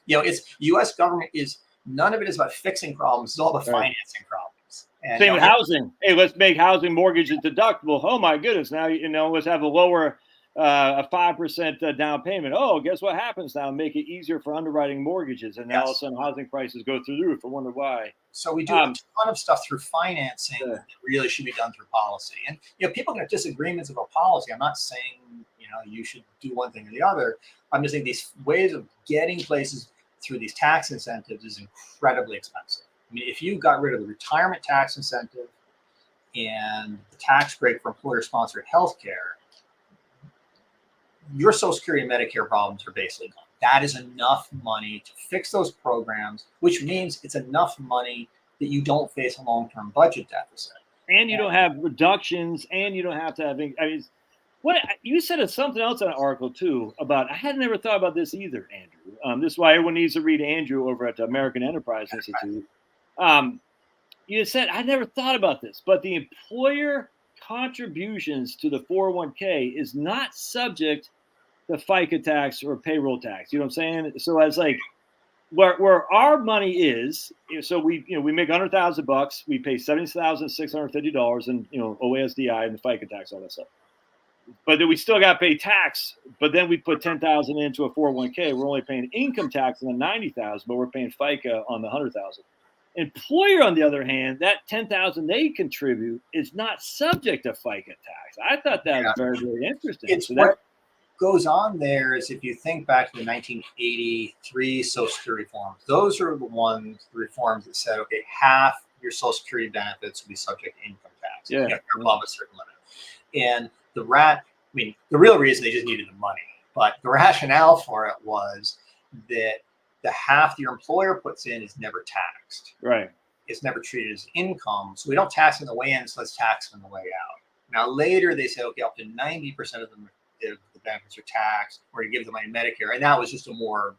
It's U.S. government is none of it is about fixing problems. It's all about financing problems. And, same with housing. Hey, let's make housing mortgages deductible. Oh my goodness! Now let's have a lower a 5% down payment. Oh, guess what happens now? Make it easier for underwriting mortgages, and now all of a sudden housing prices go through the roof. I wonder why. So we do a ton of stuff through financing that really should be done through policy. And people can have disagreements about policy. I'm not saying you should do one thing or the other. I'm just saying these ways of getting places through these tax incentives is incredibly expensive. I mean, if you got rid of the retirement tax incentive and the tax break for employer-sponsored healthcare, your Social Security and Medicare problems are basically gone. That is enough money to fix those programs, which means it's enough money that you don't face a long-term budget deficit. And you don't have reductions, and you don't have to have. What you said is something else in an article too about. I had never thought about this either, Andrew. This is why everyone needs to read Andrew over at the American Enterprise Institute. You said I never thought about this, but the employer contributions to the 401k is not subject to FICA tax or payroll tax. You know what I'm saying? So it's like where our money is, so we make $100,000, we pay $70,650 in OASDI and the FICA tax, all that stuff. But then we still got to pay tax. But then we put $10,000 into a 401k. We're only paying income tax on the $90,000, but we're paying FICA on the $100,000. Employer, on the other hand, that $10,000 they contribute is not subject to FICA tax. I thought that was very, very interesting. It's so what goes on there is, if you think back to the 1983 Social Security reforms, those are the reforms that said, okay, half your Social Security benefits will be subject to income tax. Yeah. You're above a certain limit. And the real reason they just needed the money, but the rationale for it was that the half your employer puts in is never taxed. Right. It's never treated as income. So we don't tax it on the way in, so let's tax it on the way out. Now, later they say, okay, up to 90% of them, the benefits are taxed, or you give the money to Medicare. And that was just a more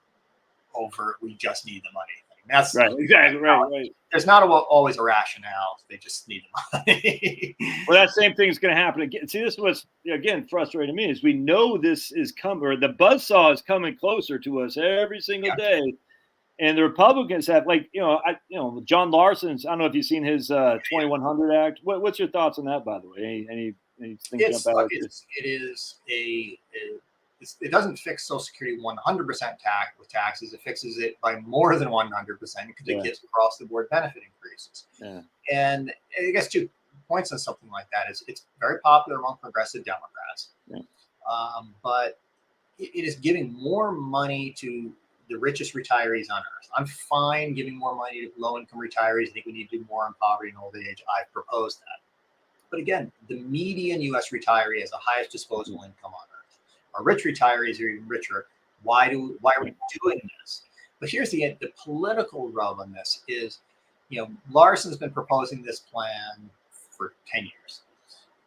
overt, we just need the money thing. That's right. Exactly. Right. There's not always a rationale. They just need the money. Well, that same thing is going to happen again. See, this was, again, frustrating to me, is we know this is coming, or the buzzsaw is coming closer to us every single day. And the Republicans have, John Larson's, I don't know if you've seen his 2100 Act. What's your thoughts on that, by the way? Anything jump out? It doesn't fix Social Security 100% with taxes. It fixes it by more than 100% because it gives across the board benefit increases. Yeah. And I guess 2 points on something like that is it's very popular among progressive Democrats. Yeah. But it is giving more money to the richest retirees on earth. I'm fine giving more money to low-income retirees. I think we need to do more on poverty and old age. I've proposed that. But again, the median U.S. retiree has the highest disposable income on earth. Our rich retirees are even richer. Why are we doing this? But here's the political rub on this is, Larson's been proposing this plan for 10 years.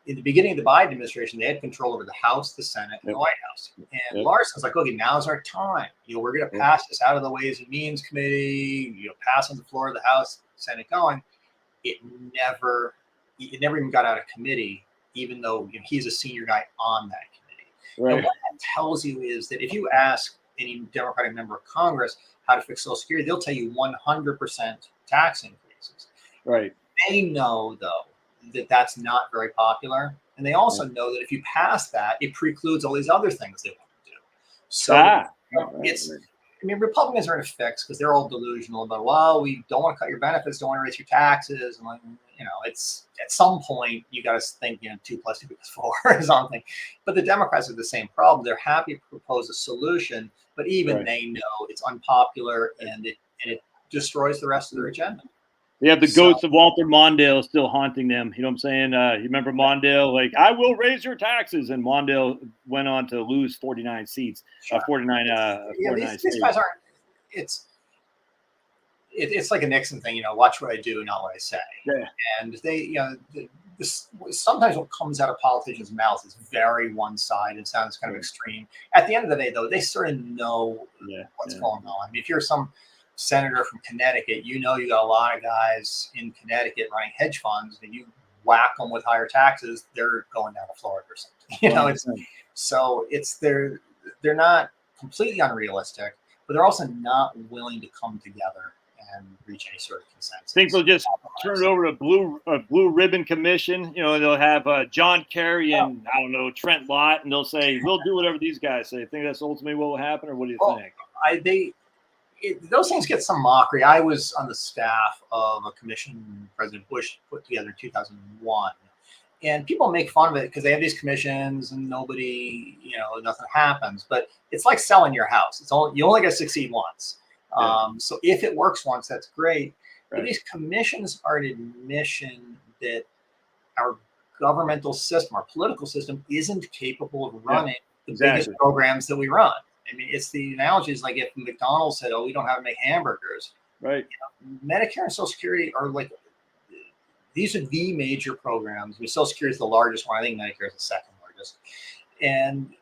In the beginning of the Biden administration, they had control over the House, the Senate, and the White House. And Larson's like, okay, now's our time. We're going to pass this out of the Ways and Means Committee, pass on the floor of the House, Senate going. It never even got out of committee, even though he's a senior guy on that committee. Right. And what that tells you is that if you ask any Democratic member of Congress how to fix Social Security, they'll tell you 100% tax increases. Right. They know, though, that that's not very popular. And they also know that if you pass that, it precludes all these other things they want to do. So Republicans are in a fix because they're all delusional about, well, we don't want to cut your benefits, don't want to raise your taxes. And it's at some point you got to think, 2 + 2 = 4 or something. But the Democrats have the same problem. They're happy to propose a solution, but even they know it's unpopular and it destroys the rest of their agenda. They have the ghost of Walter Mondale still haunting them. You know what I'm saying? You remember Mondale? Like, I will raise your taxes. And Mondale went on to lose 49 seats. 49 these guys aren't. It's like a Nixon thing, watch what I do, not what I say. Yeah. And they, sometimes what comes out of politicians' mouths is very one-sided. Sounds kind of extreme. At the end of the day, though, they sort of know what's going on. I mean, if you're some senator from Connecticut, you got a lot of guys in Connecticut running hedge funds, and you whack them with higher taxes, they're going down to Florida or something. They're not completely unrealistic, but they're also not willing to come together and reach any sort of consensus. Think they'll just turn it over to a blue ribbon commission, and they'll have John Kerry and I don't know, Trent Lott, and they'll say, we'll do whatever these guys say. Think that's ultimately what will happen, or what do you think? Those things get some mockery. I was on the staff of a commission President Bush put together in 2001. And people make fun of it because they have these commissions and nobody, nothing happens. But it's like selling your house. You only got to succeed once. So if it works once, that's great. Right. But these commissions are an admission that our governmental system, our political system, isn't capable of running the biggest programs that we run. I mean, it's the analogy is like if McDonald's said, "Oh, we don't have to make hamburgers." Right. Medicare and Social Security are like, these are the major programs. I mean, Social Security is the largest one. I think Medicare is the second largest. And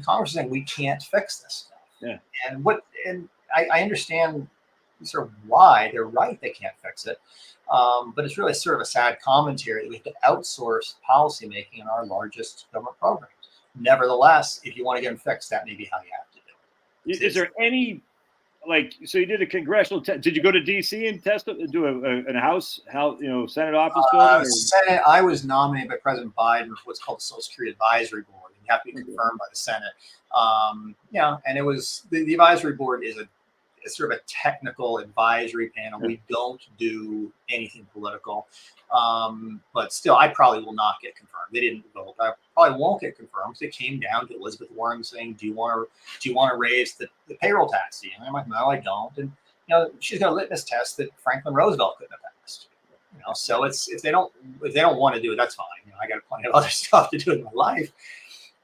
Congress is saying we can't fix this stuff. Yeah. And I understand sort of why they're right. They can't fix it. But it's really sort of a sad commentary that we have to outsource policymaking in our largest government programs. Nevertheless, if you want to get them fixed, that may be how you have to do it. Is there any like, so you did a congressional test. Did you go to DC and do a House, Senate office building? Senate, I was nominated by President Biden for what's called the Social Security Advisory Board. You have to be confirmed by the Senate. And it was the advisory board is it's sort of a technical advisory panel. We don't do anything political. But still, I probably will not get confirmed. They didn't vote. I probably won't get confirmed because it came down to Elizabeth Warren saying, "Do you want to raise the payroll tax?" And I'm like, "No, I don't." And she's got a litmus test that Franklin Roosevelt couldn't have passed. So it's if they don't want to do it, that's fine. I got plenty of other stuff to do in my life.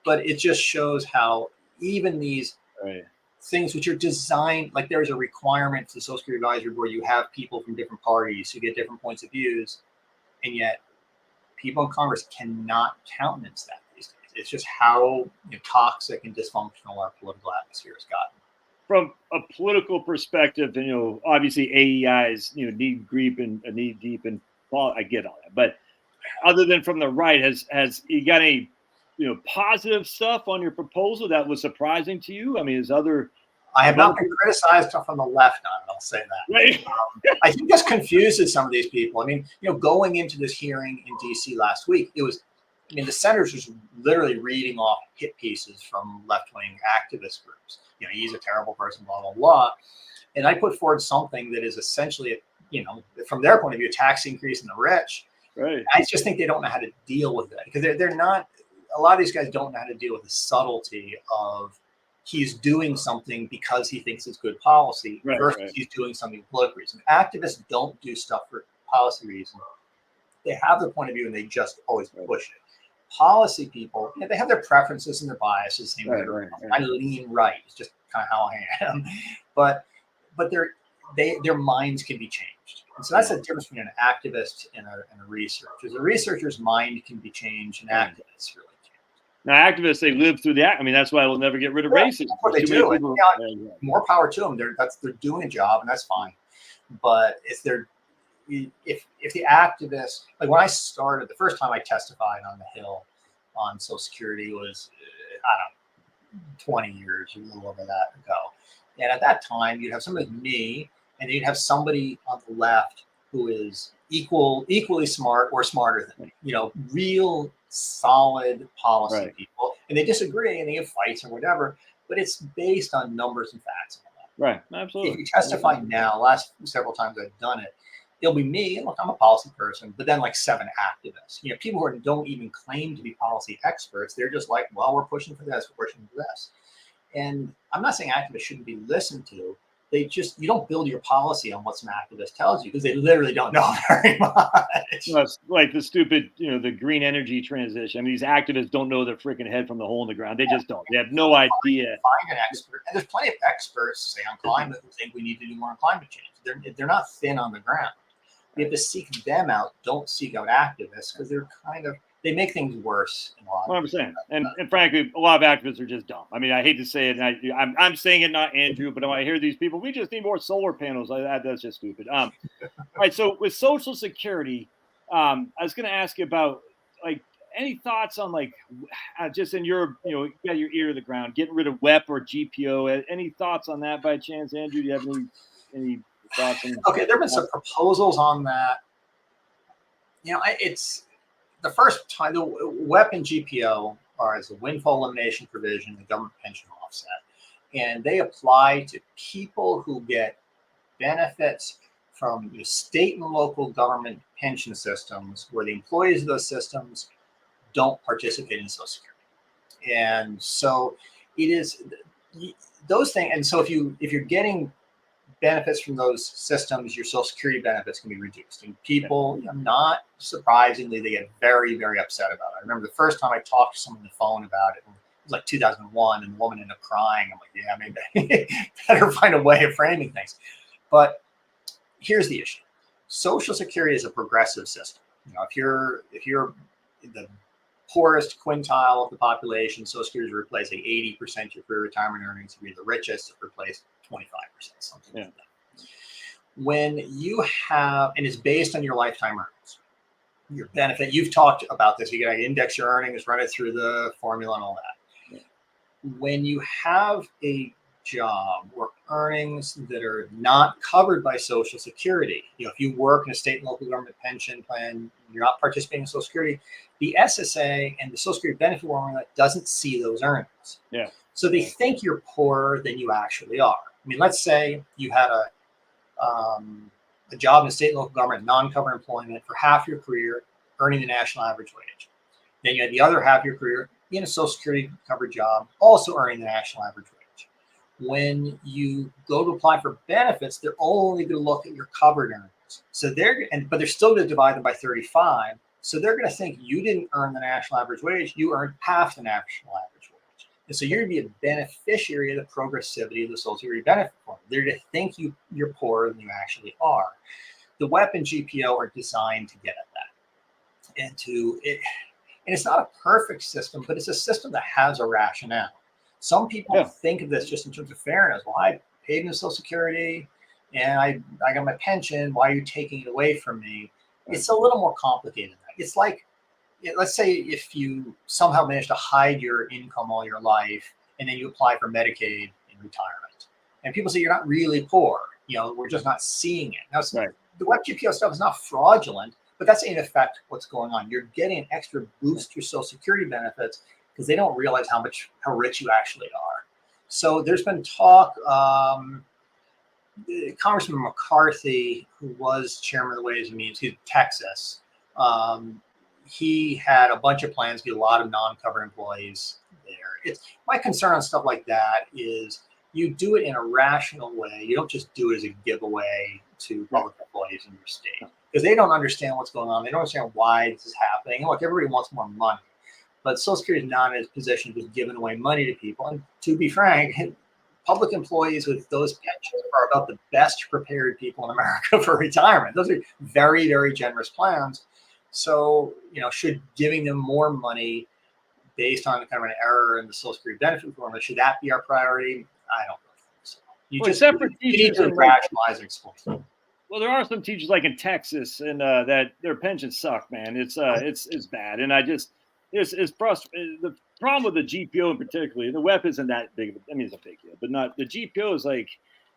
But it just shows how even these things which are designed, like there's a requirement for the Social Security Advisory Board, you have people from different parties who get different points of views, and yet people in Congress cannot countenance that these days. It's just how toxic and dysfunctional our political atmosphere has gotten. From a political perspective, and obviously AEI is knee deep in I get all that, but other than from the right, has you got any positive stuff on your proposal that was surprising to you? I mean, I have not been criticized from the left on it, I'll say that. Right. I think this confuses some of these people. I mean, going into this hearing in DC last week, the senators was literally reading off hit pieces from left-wing activist groups. He's a terrible person, blah, blah, blah. And I put forward something that is essentially, from their point of view, a tax increase in the rich. Right. I just think they don't know how to deal with it because they're not, a lot of these guys don't know how to deal with the subtlety of he's doing something because he thinks it's good policy versus he's doing something for political reasons. Activists don't do stuff for policy reasons. They have their point of view and they just always push it. Policy people, they have their preferences and their biases. I lean right. It's just kind of how I am. But their minds can be changed. And so that's the difference between an activist and a researcher. A researcher's mind can be changed, and activists really can't. Now, activists, they live through that. I mean, that's why we'll never get rid of racism. That's what they do. More power to them. They're doing a job, and that's fine. But if the activists, like when I started, the first time I testified on the Hill on Social Security was, 20 years, a little over that ago. And at that time, you'd have somebody like me, and you'd have somebody on the left who is equally smart or smarter than me, real solid policy people. And they disagree and they have fights or whatever, but it's based on numbers and facts. Right, absolutely. If you testify now, last several times I've done it, it'll be me. Look, I'm a policy person, but then like 7 activists. People who don't even claim to be policy experts. They're just like, well, we're pushing for this, we're pushing for this. And I'm not saying activists shouldn't be listened to. You don't build your policy on what some activist tells you because they literally don't know very much. It's like the stupid, the green energy transition. I mean, these activists don't know their freaking head from the hole in the ground. They just don't. They have no idea. Find an expert. And there's plenty of experts, say on climate, who think we need to do more on climate change. They're not thin on the ground. You have to seek them out. Don't seek out activists because they make things worse. What I'm saying, and frankly, a lot of activists are just dumb. I mean, I hate to say it. And I'm saying it, not Andrew, but when I hear these people, we just need more solar panels. That's just stupid. All right. So with Social Security, I was going to ask you about any thoughts on just in your you got your ear to the ground, getting rid of WEP or GPO. Any thoughts on that by chance, Andrew? Do you have any thoughts on? Okay, there have been some proposals on that. It's the first time the WEP and GPO are as a windfall elimination provision, the government pension offset, and they apply to people who get benefits from state and local government pension systems where the employees of those systems don't participate in Social Security. And so it is those things. And so if you're getting benefits from those systems, your Social Security benefits can be reduced. And people, not surprisingly, they get very, very upset about it. I remember the first time I talked to someone on the phone about it, it was like 2001, and the woman ended up crying. I'm like, yeah, maybe better find a way of framing things. But here's the issue. Social Security is a progressive system. If you're the poorest quintile of the population, Social Security is replacing 80% of your pre-retirement earnings. If you're the richest, it replaces 25%, something like that. When you have, and it's based on your lifetime earnings, your benefit, you've talked about this, you got to index your earnings, run it through the formula and all that. Yeah. When you have a job or earnings that are not covered by Social Security. If you work in a state and local government pension plan, you're not participating in Social Security, the SSA and the Social Security benefit formula doesn't see those earnings. Yeah. So they think you're poorer than you actually are. I mean, let's say you had a job in a state and local government, non-covered employment for half your career, earning the national average wage. Then you had the other half of your career in a Social Security covered job, also earning the national average wage. When you go to apply for benefits, they're only going to look at your covered earnings. So but they're still going to divide them by 35. So they're going to think you didn't earn the national average wage, you earned half the national average wage. And so you're going to be a beneficiary of the progressivity of the Social Security benefit formula. They're going to think you're poorer than you actually are. The WEP and GPO are designed to get at that. And it's not a perfect system, but it's a system that has a rationale. Some people think of this just in terms of fairness. Well, I paid into Social Security and I got my pension. Why are you taking it away from me? It's a little more complicated than that. It's like, let's say if you somehow manage to hide your income all your life and then you apply for Medicaid in retirement. And people say you're not really poor. We're just not seeing it. Now, the WEP GPO stuff is not fraudulent, but that's in effect what's going on. You're getting an extra boost to your Social Security benefits because they don't realize how rich you actually are. So there's been talk, Congressman McCarthy, who was chairman of the Ways and Means, he's Texas, he had a bunch of plans to get a lot of non-covered employees there. My concern on stuff like that is you do it in a rational way. You don't just do it as a giveaway to public employees in your state because they don't understand what's going on. They don't understand why this is happening. And look, everybody wants more money, but Social Security is not in a position to just giving away money to people. And to be frank, public employees with those pensions are about the best prepared people in America for retirement. Those are very, very generous plans. So, should giving them more money based on kind of an error in the Social Security benefit formula, should that be our priority? I don't think so. You need to rationalize and explain. Well, there are some teachers like in Texas and that their pensions suck, man. It's bad. And it's frustrating. The problem with the GPO in particular, the WEP isn't that big. It's a big deal, but not the GPO is like,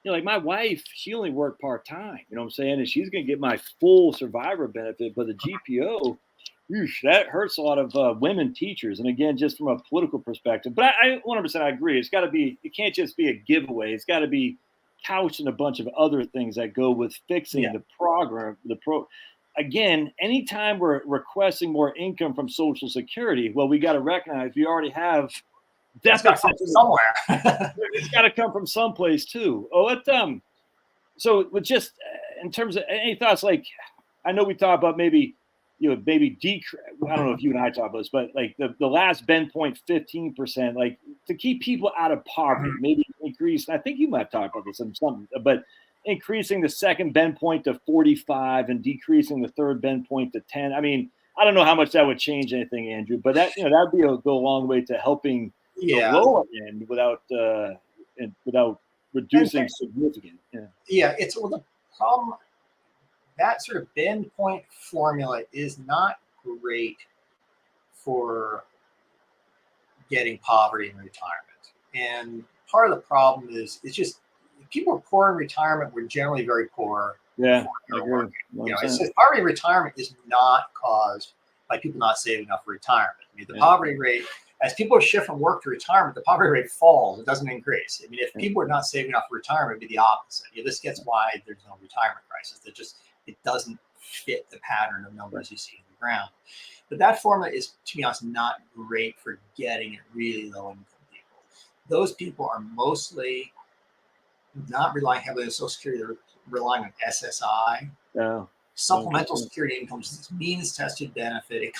like my wife, she only worked part-time, you know what I'm saying? And she's going to get my full survivor benefit, but the GPO, that hurts a lot of women teachers. And again, just from a political perspective, but I 100% I agree. It can't just be a giveaway. It's got to be couched in a bunch of other things that go with fixing the program, Again, anytime we're requesting more income from Social Security, well, we got to recognize we already have deficits somewhere. It's got to come from someplace too. So with just in terms of any thoughts, like I know we talked about maybe decrease. I don't know if you and I talk about this, but like the last bend point 15%, like to keep people out of poverty, maybe increase. I think you might talk about this in something, but increasing the second bend point to 45 and decreasing the third bend point to 10. I don't know how much that would change anything, Andrew, but that that'd go a long way to helping the lower end without reducing significant. It's the problem. That sort of bend point formula is not great for getting poverty in retirement. And part of the problem is it's just people who are poor in retirement were generally very poor. Yeah. Poverty in retirement is not caused by people not saving enough for retirement. The poverty rate, as people shift from work to retirement, the poverty rate falls. It doesn't increase. If people are not saving enough for retirement, it'd be the opposite. This gets why there's no retirement crisis. It doesn't fit the pattern of numbers you see in the ground. But that formula is, to be honest, not great for getting at really low income people. Those people are mostly not relying heavily on Social Security, they're relying on SSI. Supplemental security income is this means tested benefit.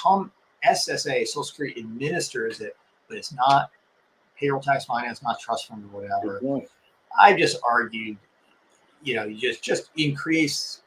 SSA, Social Security administers it, but it's not payroll tax finance, not trust fund or whatever. I've just argued, you just increase.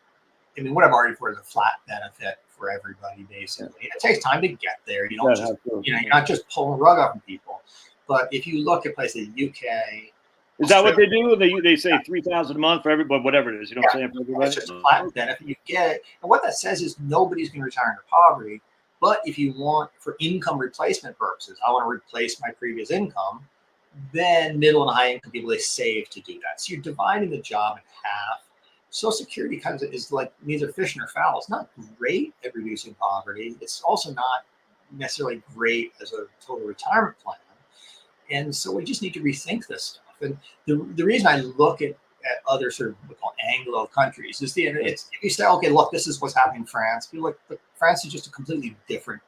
What I've argued for is a flat benefit for everybody, basically. It takes time to get there. You don't you're not just pulling the rug off from people. But if you look at places like the UK, is that what they do? They say $3,000 a month for everybody, whatever it is. You know what I'm saying? It's just a flat benefit. You get it. And what that says is nobody's going to retire into poverty. But if you want, for income replacement purposes, I want to replace my previous income, then middle and high income people, they save to do that. So you're dividing the job in half. Social Security kind of is like neither fish nor fowl. It's not great at reducing poverty. It's also not necessarily great as a total retirement plan. And so we just need to rethink this stuff. And the reason I look at other sort of what we call Anglo countries is it's if you say, okay, look, this is what's happening in France. People like, but France is just a completely different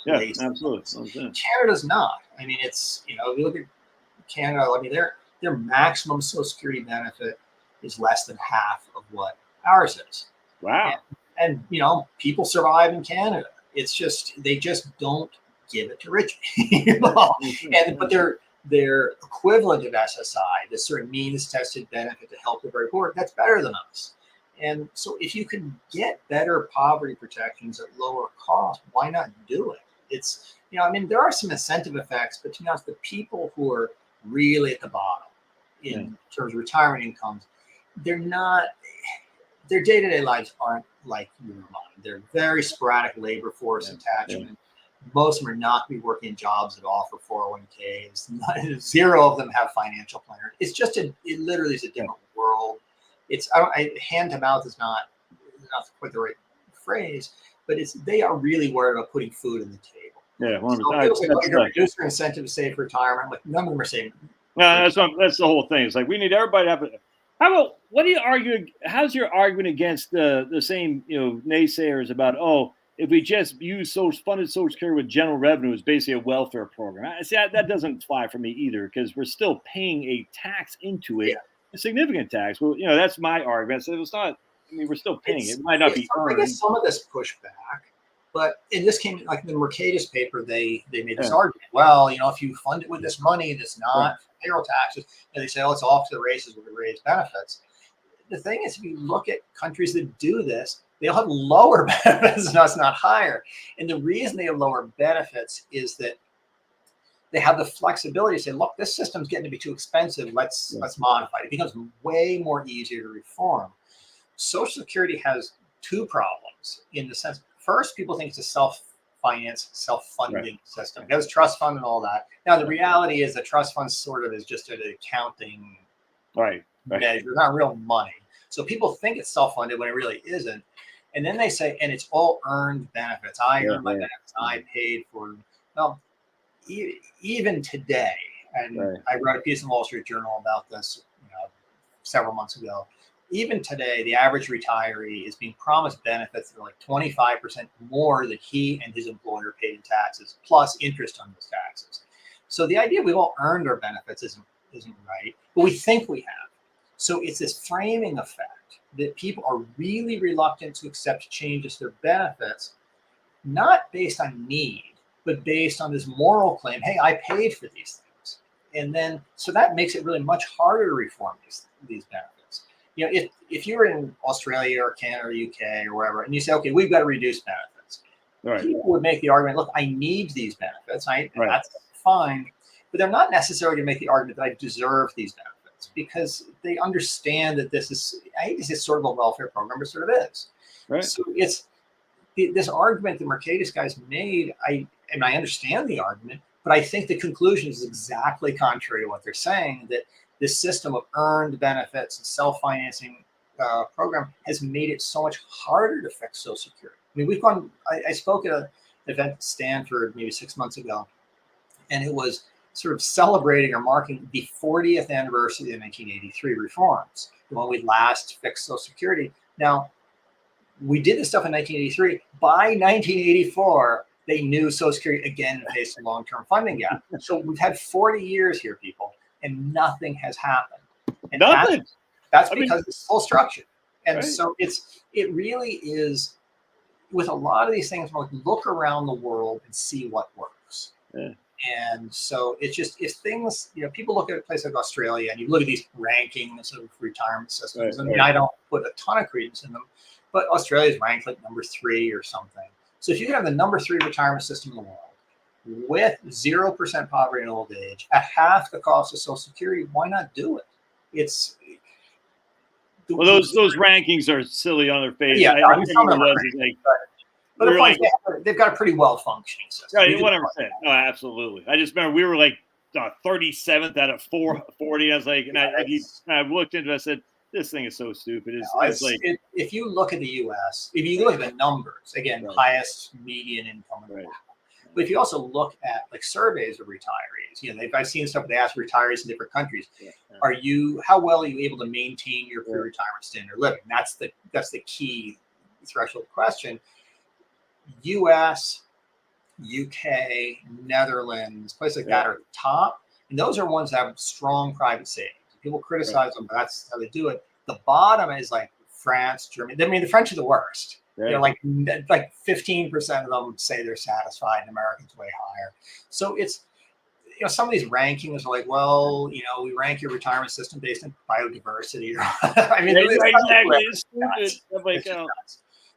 place. Yeah, absolutely. Canada's not. I mean, it's, you know, if you look at Canada, I mean, their maximum Social Security benefit is less than half of what ours is. Wow. And you know, people survive in Canada. It's just they just don't give it to rich people. But their equivalent of SSI, this sort of means tested benefit to help the very poor, that's better than us. And so if you can get better poverty protections at lower cost, why not do it? It's, you know, I mean, there are some incentive effects, but to be honest, the people who are really at the bottom in terms of retirement incomes, they're not, their day-to-day lives aren't like your and mine. They're very sporadic labor force attachment. Most of them are not going to be working in jobs that offer 401ks. Zero of them have financial planners. It's just it literally is a different world. It's hand to mouth is not quite the right phrase, but they are really worried about putting food on the table. Yeah, so reduce their incentive to save for retirement. Like none of them are saying. No, that's the whole thing. It's like we need everybody to have it. How about what do you argue? How's your argument against the same naysayers about if we just use funded Social Security with general revenue, it's basically a welfare program? I see that doesn't fly for me either because we're still paying a tax into it, a significant tax. Well, that's my argument. So it's not. I mean, we're still paying it. It might not be earned. I guess some of this pushback, but in this came like in the Mercatus paper, they made this argument. Well, if you fund it with this money that's not payroll taxes, and they say, it's off to the races with the raised benefits. The thing is, if you look at countries that do this, they'll have lower benefits and us not higher. And the reason they have lower benefits is that they have the flexibility to say, look, this system's getting to be too expensive. Let's modify it. It becomes way more easier to reform. Social Security has two problems in the sense. First, people think it's a self-finance, self-funding system. It has trust fund and all that. Now, the reality is the trust fund sort of is just an accounting measure, not real money. So people think it's self-funded when it really isn't. And then they say, and it's all earned benefits. I earned my benefits. I paid for them. Well, even today, and I wrote a piece in the Wall Street Journal about this several months ago. Even today, the average retiree is being promised benefits that are like 25% more than he and his employer paid in taxes, plus interest on those taxes. So the idea we've all earned our benefits isn't right, but we think we have. So it's this framing effect that people are really reluctant to accept changes to their benefits, not based on need, but based on this moral claim, hey, I paid for these things. And then, so that makes it really much harder to reform these benefits. If you were in Australia or Canada or UK or wherever, and you say, okay, we've got to reduce benefits, people would make the argument, look, I need these benefits, that's fine, but they're not necessarily going to make the argument that I deserve these benefits because they understand that this is sort of a welfare program, but sort of is. So it's this argument that Mercatus guys made, I understand the argument, but I think the conclusion is exactly contrary to what they're saying, that this system of earned benefits and self-financing program has made it so much harder to fix Social Security. I mean, I spoke at an event at Stanford maybe 6 months ago, and it was sort of celebrating or marking the 40th anniversary of the 1983 reforms, when we last fixed Social Security. Now, we did this stuff in 1983. By 1984, they knew Social Security again faced a long-term funding gap. So we've had 40 years here, people, and nothing has happened. And that's because it's full structure. And so it really is, with a lot of these things, look around the world and see what works. And so it's just, if things, people look at a place like Australia and you look at these rankings of retirement systems, I don't put a ton of credence in them, but Australia's ranked like number 3 or something. So if you can have the number 3 retirement system in the world, with 0% poverty in old age at half the cost of Social Security, why not do it? Those rankings are silly on their face. But the point is they've got a pretty well functioning system. Right, 100%. No, absolutely. I just remember we were like 37th out of 440. I was like, and I looked into it. I said, this thing is so stupid. It's like, if you look at the U.S., if you look at the numbers, again, highest median income in the world. But if you also look at like surveys of retirees, I've seen stuff they ask retirees in different countries. How well are you able to maintain your pre-retirement standard of living? That's the key threshold question. U.S., UK, Netherlands, places like that are top, and those are ones that have strong private savings. People criticize them, but that's how they do it. The bottom is like France, Germany. I mean, the French are the worst. Like 15% of them say they're satisfied, and Americans way higher. So it's, some of these rankings are like, well, we rank your retirement system based on biodiversity. I mean, it's stupid.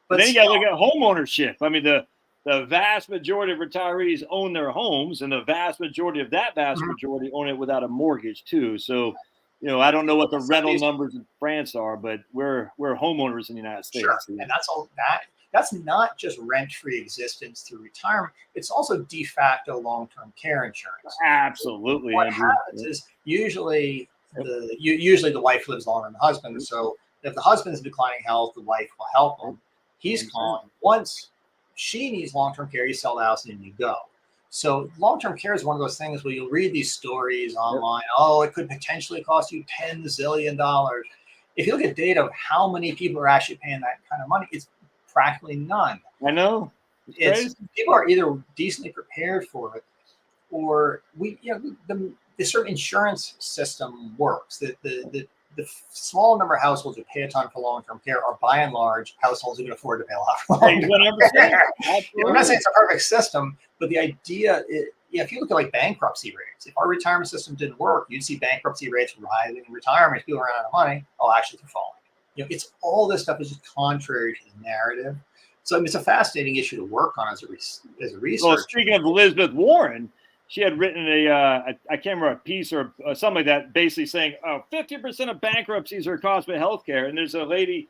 But then you got to look at home ownership. I mean, the vast majority of retirees own their homes, and the vast majority of that majority own it without a mortgage too. So, I don't know what the rental numbers in France are, but we're homeowners in the United States. Sure. And that's all that. That's not just rent-free existence through retirement. It's also de facto long-term care insurance. Absolutely. What happens is usually the wife lives longer than the husband. So if the husband's in declining health, the wife will help him. He's gone. Once she needs long-term care, you sell the house and then you go. So long-term care is one of those things where you'll read these stories online. Oh, it could potentially cost you $10 zillion. If you look at data of how many people are actually paying that kind of money, it's practically none. I know. People are either decently prepared for it, or the certain insurance system works. The small number of households who pay a ton for long-term care are by and large households who can afford to pay a lot for long-term care. I'm not saying it's a perfect system, but the idea is, if you look at like bankruptcy rates, if our retirement system didn't work, you'd see bankruptcy rates rising in retirement. People run out of money. Oh, actually, they're falling. It's all this stuff is just contrary to the narrative. So it's a fascinating issue to work on as a researcher. Well, speaking of Elizabeth Warren, she had written I can't remember, a piece or something like that, basically saying 50% of bankruptcies are caused by healthcare. And there's a lady,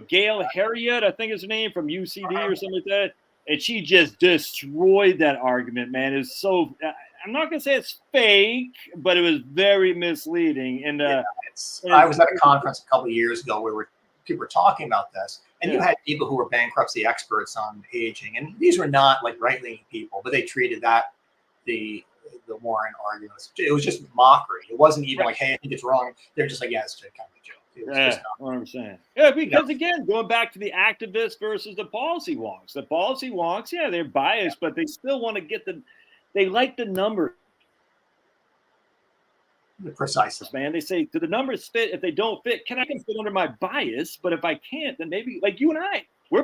Gail Harriet, I think is her name, from UCD or something like that. And she just destroyed that argument, man. It's so, I'm not going to say it's fake, but it was very misleading. And I was at a conference a couple of years ago where people were talking about this. And you had people who were bankruptcy experts on aging. And these were not like right-leaning people, but they treated the Warren arguments. It was just mockery. It wasn't even like, hey, I think it's wrong. They're just like, yeah, it's just kind of a joke. It was just not. 100%. Yeah, because again, going back to the activists versus the policy wonks. The policy wonks, they're biased, but they still want to get they like the numbers. Precisely, man. They say, do the numbers fit? If they don't fit, can I fit under my bias? But if I can't, then maybe, like you and I, we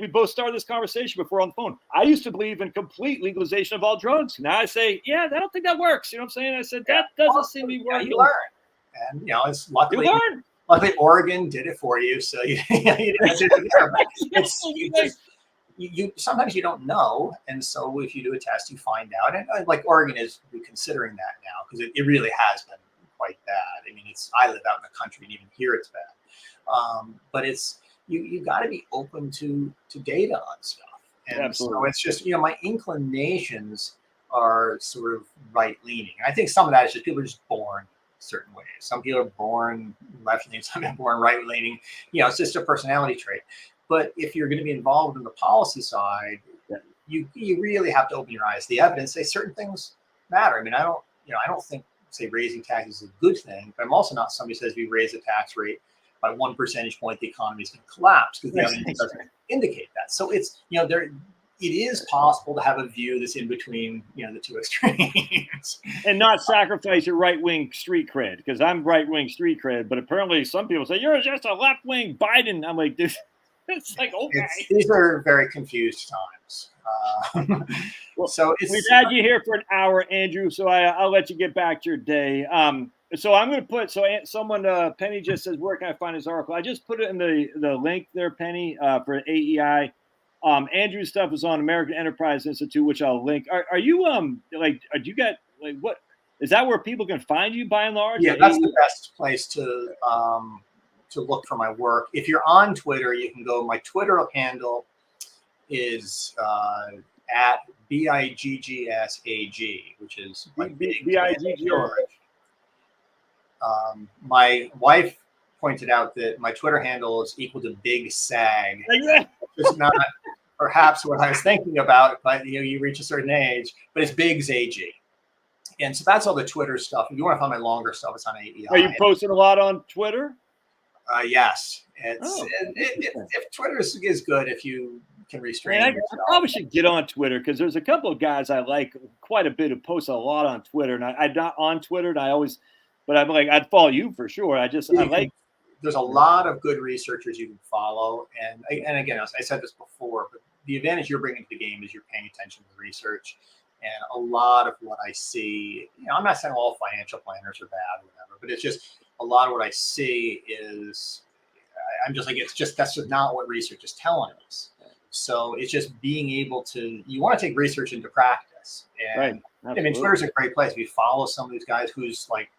both started this conversation before on the phone. I used to believe in complete legalization of all drugs. Now I say, I don't think that works. You know what I'm saying? I said, that doesn't seem to be working. You learn. And, it's luckily Oregon did it for you. So you didn't have to do it there. You sometimes you don't know. And so if you do a test, you find out. And like Oregon is considering that now because it really has been quite bad. I mean, I live out in the country and even here it's bad. But it's, you got to be open to data on stuff. And absolutely. So it's just, my inclinations are sort of right-leaning. I think some of that is just people are just born certain ways. Some people are born left-leaning, some people are born right-leaning. It's just a personality trait. But if you're going to be involved in the policy side, you really have to open your eyes to the evidence. Say certain things matter. I mean, I don't think, say, raising taxes is a good thing, but I'm also not somebody who says if you raise the tax rate by 1 percentage point, the economy is going to collapse because the evidence doesn't indicate that. So it's, it is possible to have a view that's in between, the two extremes. And not sacrifice your right-wing street cred, because I'm right-wing street cred, but apparently some people say, you're just a left-wing Biden. I'm like, this. It's like, okay. These are very confused times. We've had you here for an hour, Andrew, so I'll let you get back to your day. So I'm going to put, someone, Penny just says, where can I find this article? I just put it in the link there, Penny, for AEI. Andrew's stuff is on American Enterprise Institute, which I'll link. Are you, do you got, what, is that where people can find you by and large? Yeah, that's the best place to look for my work. If you're on Twitter, you can go, my Twitter handle is at BIGGSAG, which is like BIGG. My wife pointed out that my Twitter handle is equal to Big Sag. It's not perhaps what I was thinking about, but you reach a certain age, but it's Biggs AG. And so that's all the Twitter stuff. If you want to find my longer stuff, it's on AEI. Are you posting a lot on Twitter? Yes. If Twitter is good, if you can restrain yourself. I probably should get on Twitter because there's a couple of guys I like quite a bit who post a lot on Twitter, and I'm not on Twitter, and but I'm like, I'd follow you for sure. There's a lot of good researchers you can follow, and again, I said this before, but the advantage you're bringing to the game is you're paying attention to the research, and a lot of what I see, I'm not saying all financial planners are bad or whatever, but it's just a lot of what I see is, I'm just like, that's just not what research is telling us. So it's just being able to, you want to take research into practice. And I mean, Twitter's a great place. If you follow some of these guys who's like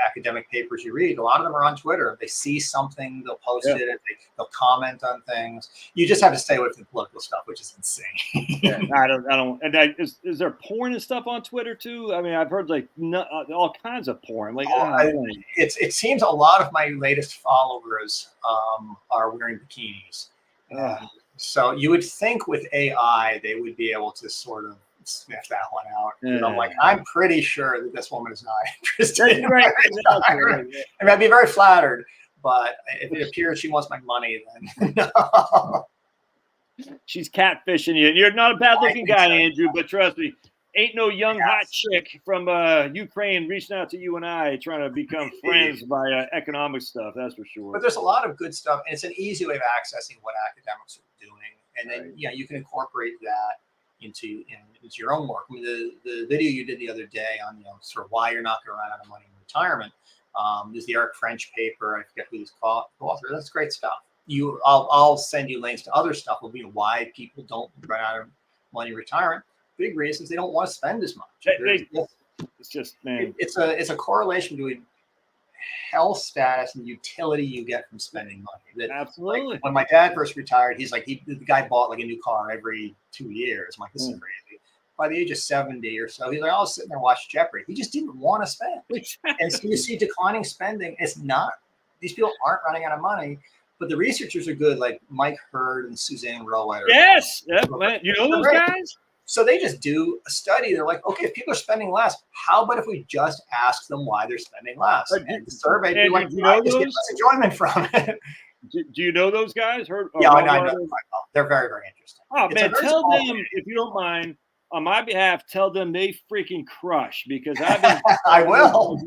academic papers you read, a lot of them are on Twitter. If they see something, they'll post it. They'll comment on things. You just have to stay away from the political stuff, which is insane. I don't. And is there porn and stuff on Twitter too? I mean, I've heard like all kinds of porn. Like, it seems a lot of my latest followers are wearing bikinis. So you would think with AI they would be able to sort of sniff that one out. And I'm like, I'm pretty sure that this woman is not interested. I mean, I'd be very flattered, but if it appears she wants my money, then no. She's catfishing you. You're not a bad-looking guy, Andrew, but trust me, ain't no young hot chick from Ukraine reaching out to you and I trying to become friends by economic stuff. That's for sure. But there's a lot of good stuff, and it's an easy way of accessing what academics are doing, and then you can incorporate that into your own work. I mean, the video you did the other day on sort of why you're not going to run out of money in retirement is the Eric French paper. I forget who he's co-author. That's great stuff. I'll send you links to other stuff of why people don't run out of money in retirement. Big reasons they don't want to spend as much. It's just, man, it's a correlation between health status and utility you get from spending money. Absolutely. Like, when my dad first retired, he's like, the guy bought like a new car every 2 years. I'm like, this is crazy. By the age of 70 or so, he's like, I was sitting there watching Jeopardy. He just didn't want to spend. And so you see declining spending. These people aren't running out of money, but the researchers are good, like Mike Hurd and Suzanne Rowetter. Yes. You know those guys? So they just do a study. They're like, okay, if people are spending less, how about if we just ask them why they're spending less? And the survey, be like, I just get less enjoyment from it. Do you know those guys? Yeah, I know them. They're very, very interesting. Oh, man, tell them, if you don't mind, on my behalf, tell them they freaking crush, because I've been. I will.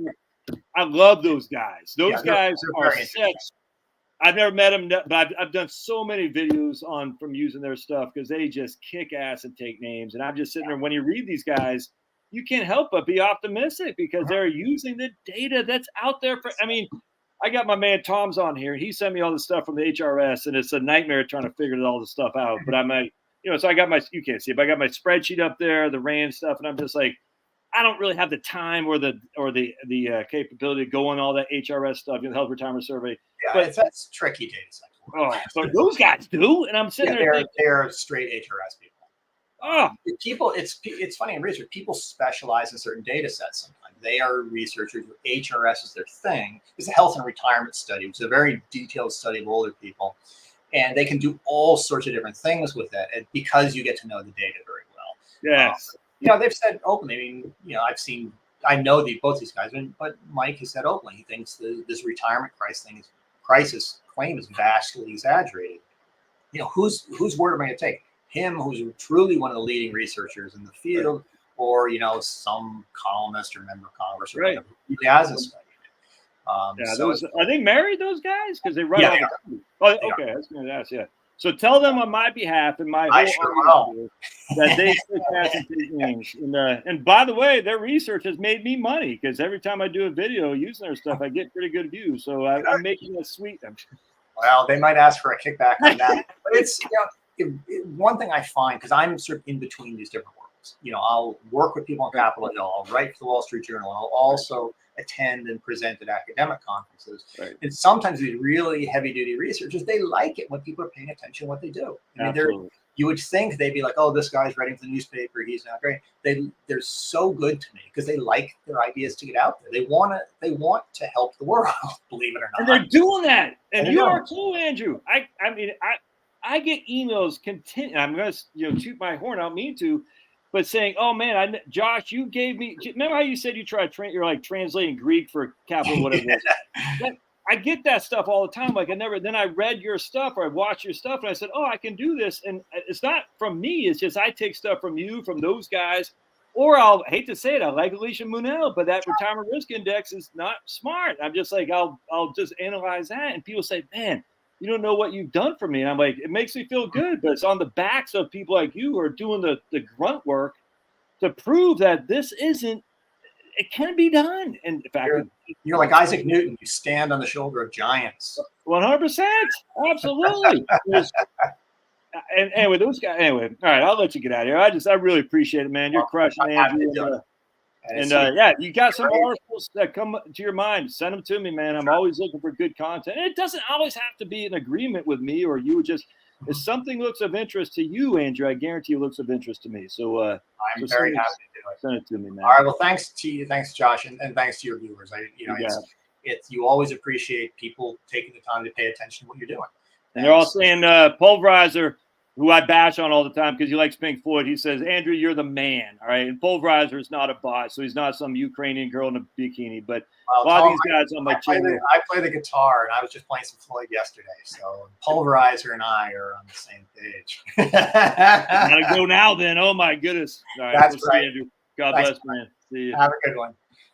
I love those guys. Those guys are such. I've never met them, but I've done so many videos from using their stuff because they just kick ass and take names. And I'm just sitting there. When you read these guys, you can't help but be optimistic because they're using the data that's out there. I got my man Tom's on here. He sent me all the stuff from the HRS, and it's a nightmare trying to figure all the stuff out. But I'm like, so I got you can't see it, but I got my spreadsheet up there, the RAND stuff, and I'm just like, I don't really have the time or the capability to go on all that HRS stuff, the Health Retirement Survey. Yeah, but that's tricky data set. So those guys do, and I'm sitting there. They're straight HRS people. People, it's funny in research. People specialize in certain data sets. Sometimes they are researchers. HRS is their thing. It's a health and retirement study, which is a very detailed study of older people, and they can do all sorts of different things with it because you get to know the data very well. Yes. They've said openly. I know both these guys, but Mike has said openly he thinks this retirement crisis claim is vastly exaggerated. Whose word am I going to take? Him, who's truly one of the leading researchers in the field, or some columnist or member of Congress, or whatever, who hasn't studied it. Are they married, those guys? Because they run. Okay. I was going to ask. Yeah. So tell them on my behalf and my whole that they stick ass and take names. And by the way, their research has made me money because every time I do a video using their stuff, I get pretty good views. So I'm making it sweet. Well, they might ask for a kickback on that. But it's one thing I find, because I'm sort of in between these different worlds. I'll work with people on Capitol Hill. I'll write for the Wall Street Journal. I'll also attend and present at academic conferences. Right. And sometimes these really heavy-duty researchers, they like it when people are paying attention to what they do. You would think they'd be like, oh, this guy's writing for the newspaper. He's not great. They're so good to me because they like their ideas to get out there. They want to help the world, believe it or not. And they're doing that. And you doing are too, Andrew. I get emails I'm going to toot my horn. I don't mean to, but saying, "Oh man, Josh, you gave me." Remember how you said you tried? You're like translating Greek for capital, whatever. It is. I get that stuff all the time. Like then I read your stuff or I watched your stuff and I said, "Oh, I can do this." And it's not from me. It's just I take stuff from you, from those guys, or I'll hate to say it, I like Alicia Munell, but that retirement risk index is not smart. I'm just like, I'll just analyze that, and people say, "Man, you don't know what you've done for me." And I'm like, it makes me feel good, but it's on the backs of people like you who are doing the grunt work to prove that this isn't, it can be done. And in fact, you're like Isaac Newton. You stand on the shoulder of giants. 100%. Absolutely. And anyway, those guys, anyway, all right, I'll let you get out of here. I really appreciate it, man. You're crushing, Andrew. Yeah, you got some articles that come to your mind, send them to me, man. I'm always looking for good content. And it doesn't always have to be in agreement with me or you. Just if something looks of interest to you, Andrew, I guarantee it looks of interest to me. So I'm very happy to do it. Send it to me, man. All right, well, thanks to you, thanks Josh, and thanks to your viewers. You always appreciate people taking the time to pay attention to what you're doing. And they're all saying Pulverizer, who I bash on all the time because he likes Pink Floyd. He says, Andrew, you're the man. All right. And Pulverizer is not a bot. So he's not some Ukrainian girl in a bikini. But a lot of these guys on my channel. I play the guitar, and I was just playing some Floyd yesterday. So Pulverizer and I are on the same page. Gotta go now then. Oh, my goodness. All right. That's right. Andrew. God bless, man. See you. Have a good one.